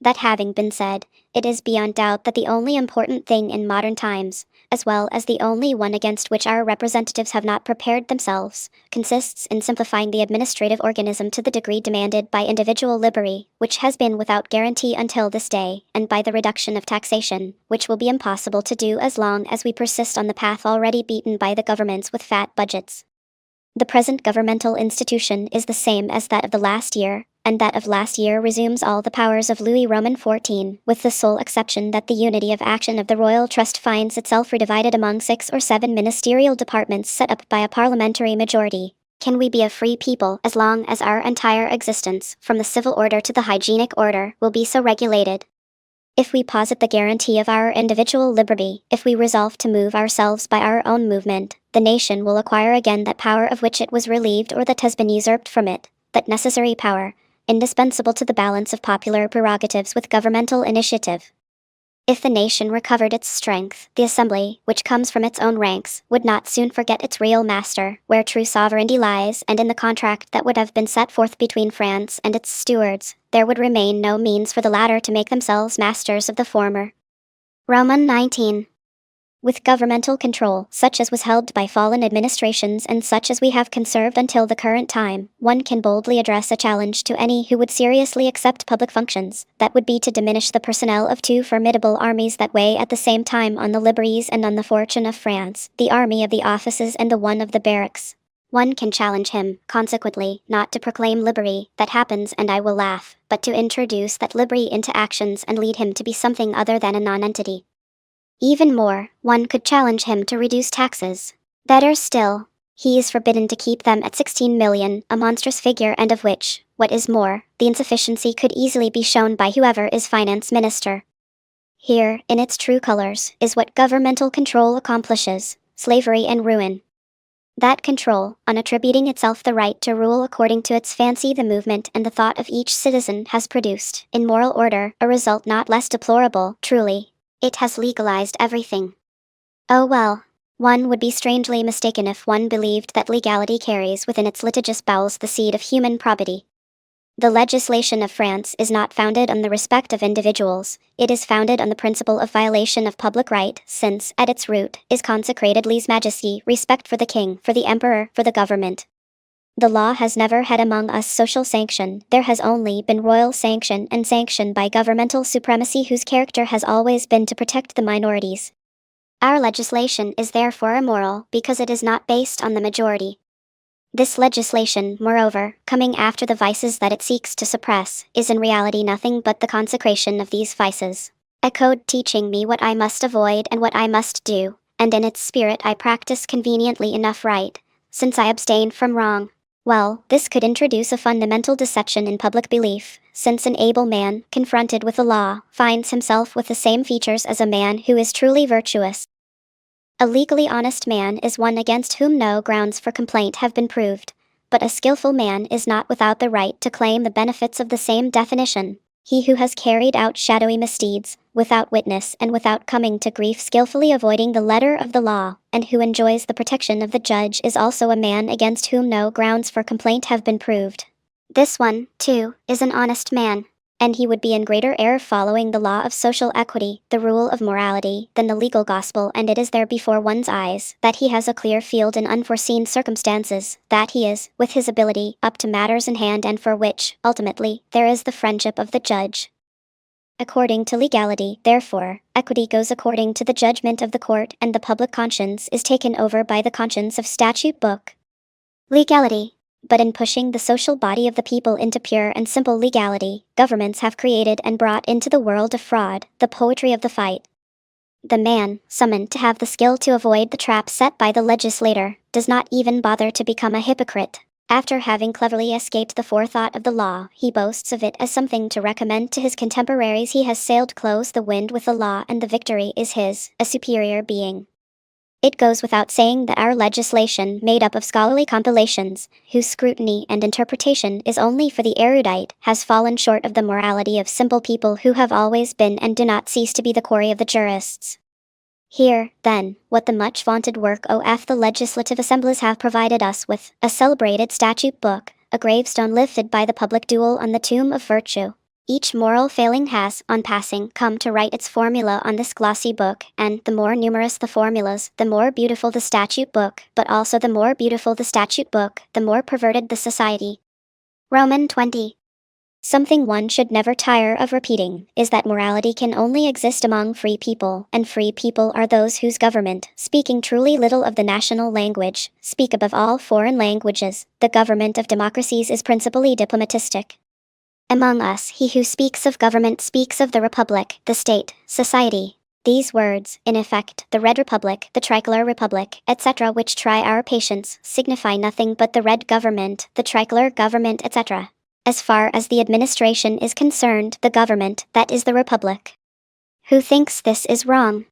That having been said, it is beyond doubt that the only important thing in modern times, as well as the only one against which our representatives have not prepared themselves, consists in simplifying the administrative organism to the degree demanded by individual liberty, which has been without guarantee until this day, and by the reduction of taxation, which will be impossible to do as long as we persist on the path already beaten by the governments with fat budgets. The present governmental institution is the same as that of the last year, and that of last year resumes all the powers of Louis Roman XIV, with the sole exception that the unity of action of the Royal Trust finds itself redivided among 6 or 7 ministerial departments set up by a parliamentary majority. Can we be a free people as long as our entire existence, from the civil order to the hygienic order, will be so regulated? If we posit the guarantee of our individual liberty, if we resolve to move ourselves by our own movement, the nation will acquire again that power of which it was relieved or that has been usurped from it, that necessary power, indispensable to the balance of popular prerogatives with governmental initiative. If the nation recovered its strength, the assembly, which comes from its own ranks, would not soon forget its real master, where true sovereignty lies, and in the contract that would have been set forth between France and its stewards, there would remain no means for the latter to make themselves masters of the former. Roman 19. With governmental control, such as was held by fallen administrations and such as we have conserved until the current time, one can boldly address a challenge to any who would seriously accept public functions. That would be to diminish the personnel of 2 formidable armies that weigh at the same time on the liberties and on the fortune of France, the army of the offices and the one of the barracks. One can challenge him, consequently, not to proclaim liberty, that happens and I will laugh, but to introduce that liberty into actions and lead him to be something other than a nonentity. Even more, one could challenge him to reduce taxes. Better still, he is forbidden to keep them at 16 million, a monstrous figure and of which, what is more, the insufficiency could easily be shown by whoever is finance minister. Here, in its true colors, is what governmental control accomplishes: slavery and ruin. That control, on attributing itself the right to rule according to its fancy, the movement and the thought of each citizen, has produced, in moral order, a result not less deplorable, truly. It has legalized everything. Oh well, one would be strangely mistaken if one believed that legality carries within its litigious bowels the seed of human probity. The legislation of France is not founded on the respect of individuals, it is founded on the principle of violation of public right, since, at its root, is consecrated lèse-majesté, respect for the king, for the emperor, for the government. The law has never had among us social sanction, there has only been royal sanction and sanction by governmental supremacy whose character has always been to protect the minorities. Our legislation is therefore immoral because it is not based on the majority. This legislation, moreover, coming after the vices that it seeks to suppress, is in reality nothing but the consecration of these vices. A code teaching me what I must avoid and what I must do, and in its spirit I practice conveniently enough right, since I abstain from wrong. Well, this could introduce a fundamental deception in public belief, since an able man, confronted with the law, finds himself with the same features as a man who is truly virtuous. A legally honest man is one against whom no grounds for complaint have been proved, but a skillful man is not without the right to claim the benefits of the same definition. He who has carried out shadowy misdeeds, without witness and without coming to grief, skillfully avoiding the letter of the law, and who enjoys the protection of the judge, is also a man against whom no grounds for complaint have been proved. This one, too, is an honest man, and he would be in greater error following the law of social equity, the rule of morality, than the legal gospel, and it is there before one's eyes that he has a clear field in unforeseen circumstances, that he is, with his ability, up to matters in hand, and for which, ultimately, there is the friendship of the judge. According to legality, therefore, equity goes according to the judgment of the court, and the public conscience is taken over by the conscience of statute book. Legality. But in pushing the social body of the people into pure and simple legality, governments have created and brought into the world of fraud, the poetry of the fight. The man, summoned to have the skill to avoid the trap set by the legislator, does not even bother to become a hypocrite. After having cleverly escaped the forethought of the law, he boasts of it as something to recommend to his contemporaries. He has sailed close the wind with the law, and the victory is his, a superior being. It goes without saying that our legislation, made up of scholarly compilations, whose scrutiny and interpretation is only for the erudite, has fallen short of the morality of simple people who have always been and do not cease to be the quarry of the jurists. Here, then, what the much vaunted work of the legislative assemblies have provided us with, a celebrated statute book, a gravestone lifted by the public duel on the tomb of virtue. Each moral failing has, on passing, come to write its formula on this glossy book, and the more numerous the formulas, the more beautiful the statute book, but also the more beautiful the statute book, the more perverted the society. Roman 20. Something one should never tire of repeating is that morality can only exist among free people, and free people are those whose government, speaking truly little of the national language, speak above all foreign languages. The government of democracies is principally diplomatistic. Among us, he who speaks of government speaks of the republic, the state, society. These words, in effect, the Red Republic, the Tricolor Republic, etc., which try our patience, signify nothing but the Red government, the Tricolor government, etc. As far as the administration is concerned, the government, that is the Republic. Who thinks this is wrong?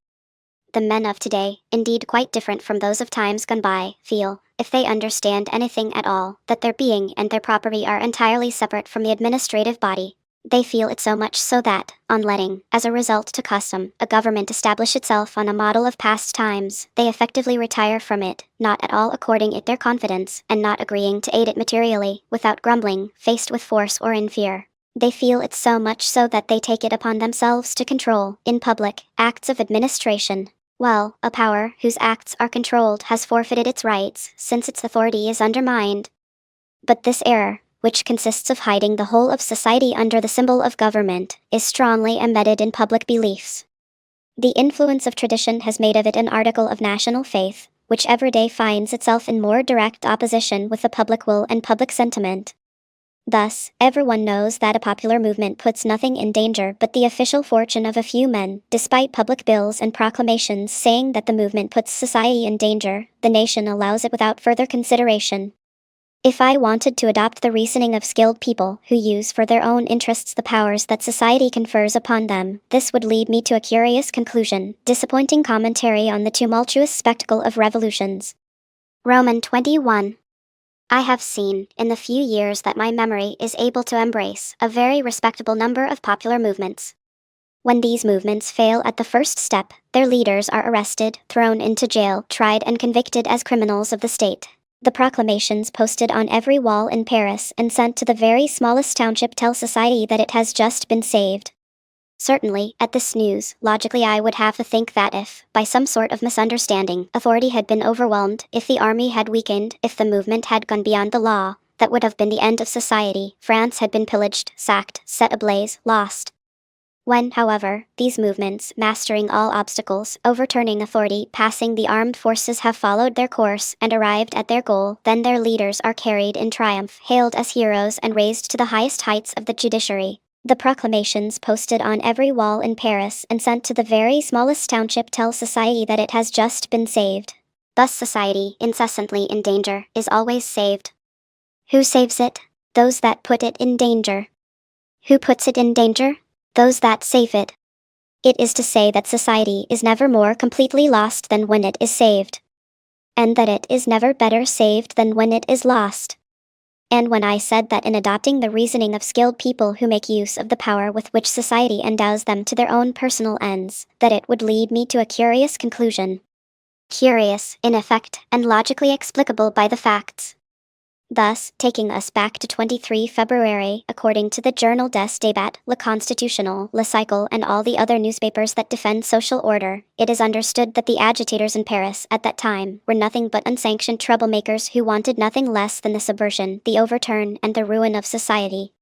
The men of today, indeed quite different from those of times gone by, feel, if they understand anything at all, that their being and their property are entirely separate from the administrative body. They feel it so much so that, on letting, as a result to custom, a government establish itself on a model of past times, they effectively retire from it, not at all according it their confidence, and not agreeing to aid it materially, without grumbling, faced with force or in fear. They feel it so much so that they take it upon themselves to control, in public, acts of administration. Well, a power whose acts are controlled has forfeited its rights, since its authority is undermined. But this error, which consists of hiding the whole of society under the symbol of government, is strongly embedded in public beliefs. The influence of tradition has made of it an article of national faith, which every day finds itself in more direct opposition with the public will and public sentiment. Thus, everyone knows that a popular movement puts nothing in danger but the official fortune of a few men. Despite public bills and proclamations saying that the movement puts society in danger, the nation allows it without further consideration. If I wanted to adopt the reasoning of skilled people who use for their own interests the powers that society confers upon them, this would lead me to a curious conclusion, disappointing commentary on the tumultuous spectacle of revolutions. Roman 21. I have seen, in the few years that my memory is able to embrace, a very respectable number of popular movements. When these movements fail at the first step, their leaders are arrested, thrown into jail, tried and convicted as criminals of the state. The proclamations posted on every wall in Paris and sent to the very smallest township tell society that it has just been saved. Certainly, at this news, logically I would have to think that if, by some sort of misunderstanding, authority had been overwhelmed, if the army had weakened, if the movement had gone beyond the law, that would have been the end of society. France had been pillaged, sacked, set ablaze, lost. When, however, these movements, mastering all obstacles, overturning authority, passing the armed forces have followed their course and arrived at their goal, then their leaders are carried in triumph, hailed as heroes and raised to the highest heights of the judiciary. The proclamations posted on every wall in Paris and sent to the very smallest township tell society that it has just been saved. Thus society, incessantly in danger, is always saved. Who saves it? Those that put it in danger. Who puts it in danger? Those that save it. It is to say that society is never more completely lost than when it is saved. And that it is never better saved than when it is lost. And when I said that in adopting the reasoning of skilled people who make use of the power with which society endows them to their own personal ends, that it would lead me to a curious conclusion. Curious, in effect, and logically explicable by the facts. Thus, taking us back to 23 February, according to the journal Des Débats, Le Constitutionnel, Le Cycle, and all the other newspapers that defend social order, it is understood that the agitators in Paris at that time were nothing but unsanctioned troublemakers who wanted nothing less than the subversion, the overturn, and the ruin of society.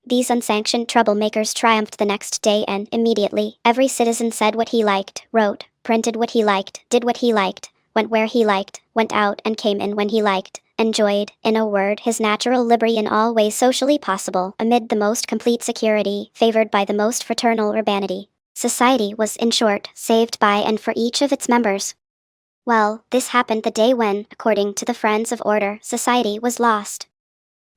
These unsanctioned troublemakers triumphed the next day and, immediately, every citizen said what he liked, wrote, printed what he liked, did what he liked, went where he liked, went out and came in when he liked, enjoyed, in a word, his natural liberty in all ways socially possible, amid the most complete security, favored by the most fraternal urbanity. Society was, in short, saved by and for each of its members. Well, this happened the day when, according to the friends of order, society was lost.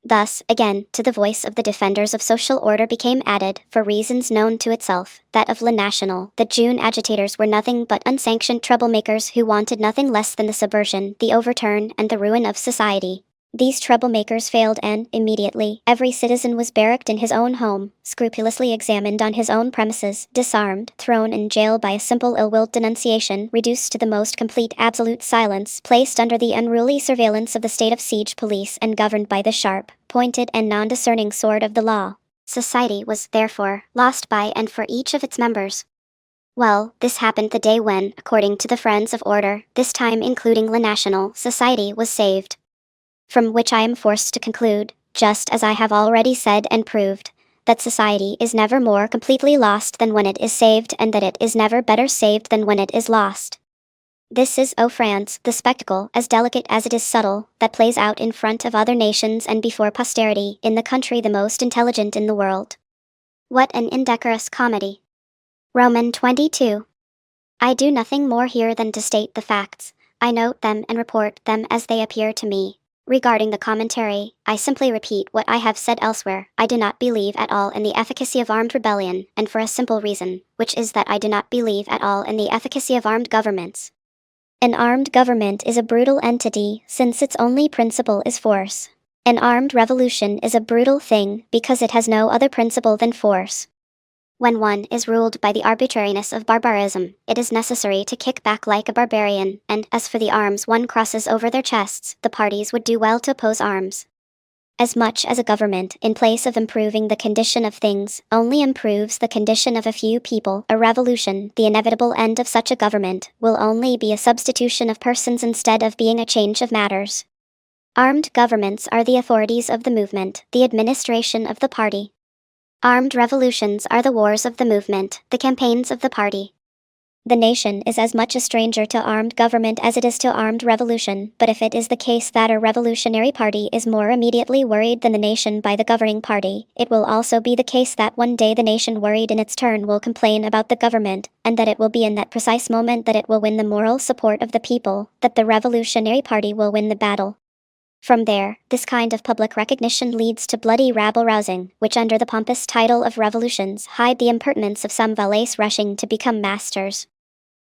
Thus, again, to the voice of the defenders of social order became added, for reasons known to itself, that of Le National. The June agitators were nothing but unsanctioned troublemakers who wanted nothing less than the subversion, the overturn, and the ruin of society. These troublemakers failed and, immediately, every citizen was barracked in his own home, scrupulously examined on his own premises, disarmed, thrown in jail by a simple ill-willed denunciation, reduced to the most complete absolute silence, placed under the unruly surveillance of the state of siege police and governed by the sharp, pointed and non-discerning sword of the law. Society was, therefore, lost by and for each of its members. Well, this happened the day when, according to the friends of order, this time including Le National, society was saved. From which I am forced to conclude, just as I have already said and proved, that society is never more completely lost than when it is saved, and that it is never better saved than when it is lost. This is, O France, the spectacle, as delicate as it is subtle, that plays out in front of other nations and before posterity, in the country the most intelligent in the world. What an indecorous comedy! Roman 22. I do nothing more here than to state the facts. I note them and report them as they appear to me. Regarding the commentary, I simply repeat what I have said elsewhere. I do not believe at all in the efficacy of armed rebellion, and for a simple reason, which is that I do not believe at all in the efficacy of armed governments. An armed government is a brutal entity, since its only principle is force. An armed revolution is a brutal thing, because it has no other principle than force. When one is ruled by the arbitrariness of barbarism, it is necessary to kick back like a barbarian, and, as for the arms one crosses over their chests, the parties would do well to oppose arms. As much as a government, in place of improving the condition of things, only improves the condition of a few people, a revolution, the inevitable end of such a government, will only be a substitution of persons instead of being a change of matters. Armed governments are the authorities of the movement, the administration of the party. Armed revolutions are the wars of the movement, the campaigns of the party. The nation is as much a stranger to armed government as it is to armed revolution, but if it is the case that a revolutionary party is more immediately worried than the nation by the governing party, it will also be the case that one day the nation worried in its turn will complain about the government, and that it will be in that precise moment that it will win the moral support of the people, that the revolutionary party will win the battle. From there, this kind of public recognition leads to bloody rabble-rousing, which under the pompous title of revolutions hide the impertinence of some valets rushing to become masters.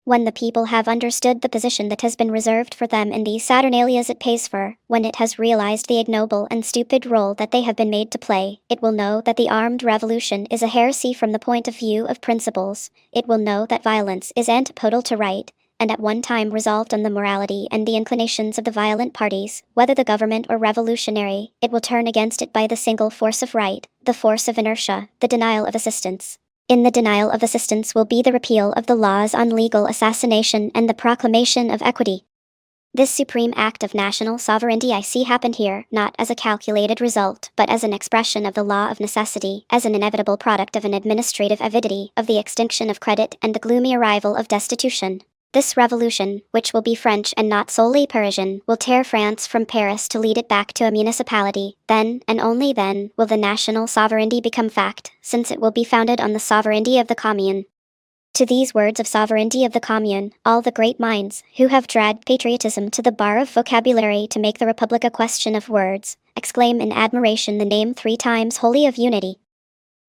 When the people have understood the position that has been reserved for them in these Saturnalias it pays for, when it has realized the ignoble and stupid role that they have been made to play, it will know that the armed revolution is a heresy from the point of view of principles. It will know that violence is antipodal to right, and at one time resolved on the morality and the inclinations of the violent parties, whether the government or revolutionary, it will turn against it by the single force of right, the force of inertia, the denial of assistance. In the denial of assistance will be the repeal of the laws on legal assassination and the proclamation of equity. This supreme act of national sovereignty I see happened here, not as a calculated result, but as an expression of the law of necessity, as an inevitable product of an administrative avidity, of the extinction of credit and the gloomy arrival of destitution. This revolution, which will be French and not solely Parisian, will tear France from Paris to lead it back to a municipality. Then, and only then, will the national sovereignty become fact, since it will be founded on the sovereignty of the commune. To these words of sovereignty of the commune, all the great minds, who have dragged patriotism to the bar of vocabulary to make the Republic a question of words, exclaim in admiration the name 3 times holy of unity.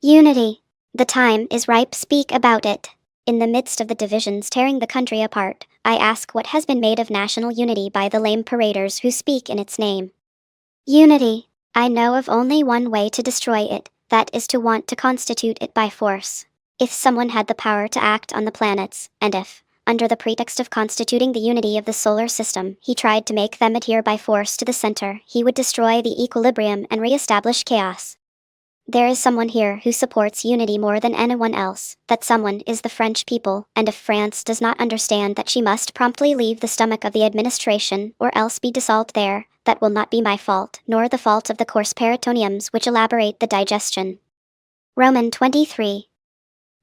Unity! The time is ripe, speak about it. In the midst of the divisions tearing the country apart, I ask what has been made of national unity by the lame paraders who speak in its name. Unity! I know of only one way to destroy it, that is to want to constitute it by force. If someone had the power to act on the planets, and if, under the pretext of constituting the unity of the solar system, he tried to make them adhere by force to the center, he would destroy the equilibrium and re-establish chaos. There is someone here who supports unity more than anyone else. That someone is the French people, and if France does not understand that she must promptly leave the stomach of the administration, or else be dissolved there, that will not be my fault, nor the fault of the coarse peritoneums which elaborate the digestion. Roman 23.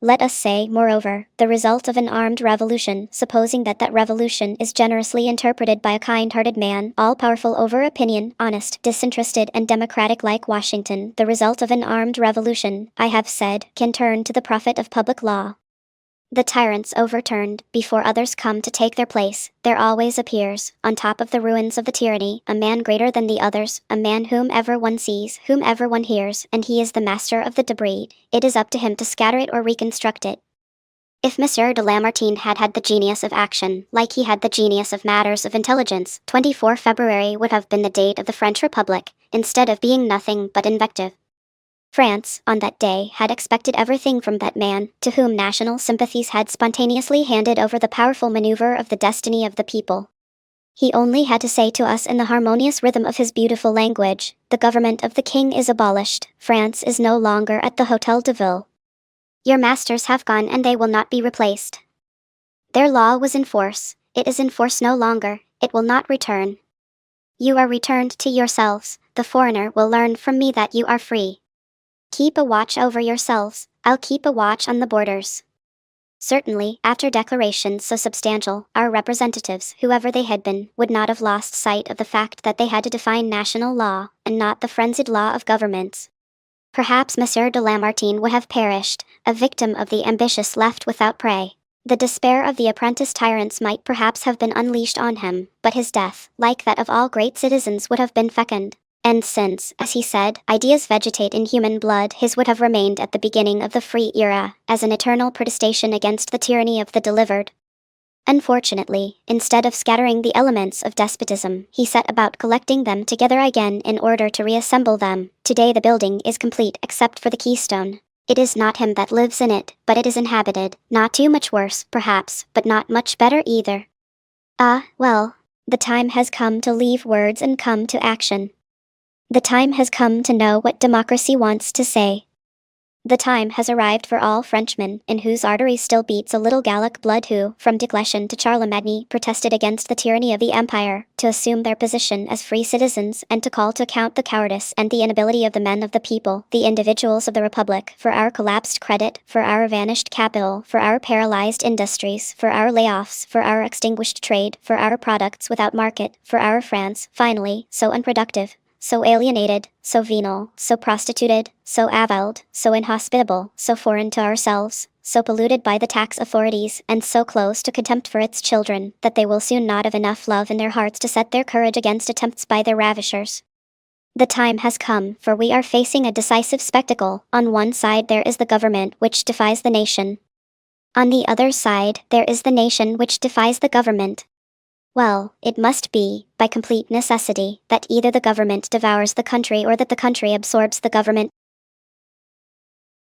Let us say, moreover, the result of an armed revolution, supposing that that revolution is generously interpreted by a kind-hearted man, all-powerful over opinion, honest, disinterested, and democratic like Washington, the result of an armed revolution, I have said, can turn to the profit of public law. The tyrants overturned, before others come to take their place, there always appears, on top of the ruins of the tyranny, a man greater than the others, a man whomever one sees, whomever one hears, and he is the master of the debris. It is up to him to scatter it or reconstruct it. If Monsieur de Lamartine had had the genius of action, like he had the genius of matters of intelligence, 24 February would have been the date of the French Republic, instead of being nothing but invective. France, on that day, had expected everything from that man, to whom national sympathies had spontaneously handed over the powerful maneuver of the destiny of the people. He only had to say to us in the harmonious rhythm of his beautiful language, "The government of the king is abolished, France is no longer at the Hôtel de Ville. Your masters have gone and they will not be replaced. Their law was in force, it is in force no longer, it will not return. You are returned to yourselves, the foreigner will learn from me that you are free. Keep a watch over yourselves, I'll keep a watch on the borders." Certainly, after declarations so substantial, our representatives, whoever they had been, would not have lost sight of the fact that they had to define national law, and not the frenzied law of governments. Perhaps Monsieur de Lamartine would have perished, a victim of the ambitious left without prey. The despair of the apprentice tyrants might perhaps have been unleashed on him, but his death, like that of all great citizens, would have been fecund. And since, as he said, ideas vegetate in human blood, his would have remained at the beginning of the free era, as an eternal protestation against the tyranny of the delivered. Unfortunately, instead of scattering the elements of despotism, he set about collecting them together again in order to reassemble them. Today the building is complete except for the keystone. It is not him that lives in it, but it is inhabited, not too much worse, perhaps, but not much better either. Ah, well, the time has come to leave words and come to action. The time has come to know what democracy wants to say. The time has arrived for all Frenchmen, in whose arteries still beats a little Gallic blood who, from Diocletian to Charlemagne, protested against the tyranny of the empire, to assume their position as free citizens and to call to account the cowardice and the inability of the men of the people, the individuals of the Republic, for our collapsed credit, for our vanished capital, for our paralyzed industries, for our layoffs, for our extinguished trade, for our products without market, for our France, finally, so unproductive, so alienated, so venal, so prostituted, so aviled, so inhospitable, so foreign to ourselves, so polluted by the tax authorities, and so close to contempt for its children, that they will soon not have enough love in their hearts to set their courage against attempts by their ravishers. The time has come, for we are facing a decisive spectacle. On one side there is the government which defies the nation. On the other side there is the nation which defies the government. Well, it must be, by complete necessity, that either the government devours the country or that the country absorbs the government.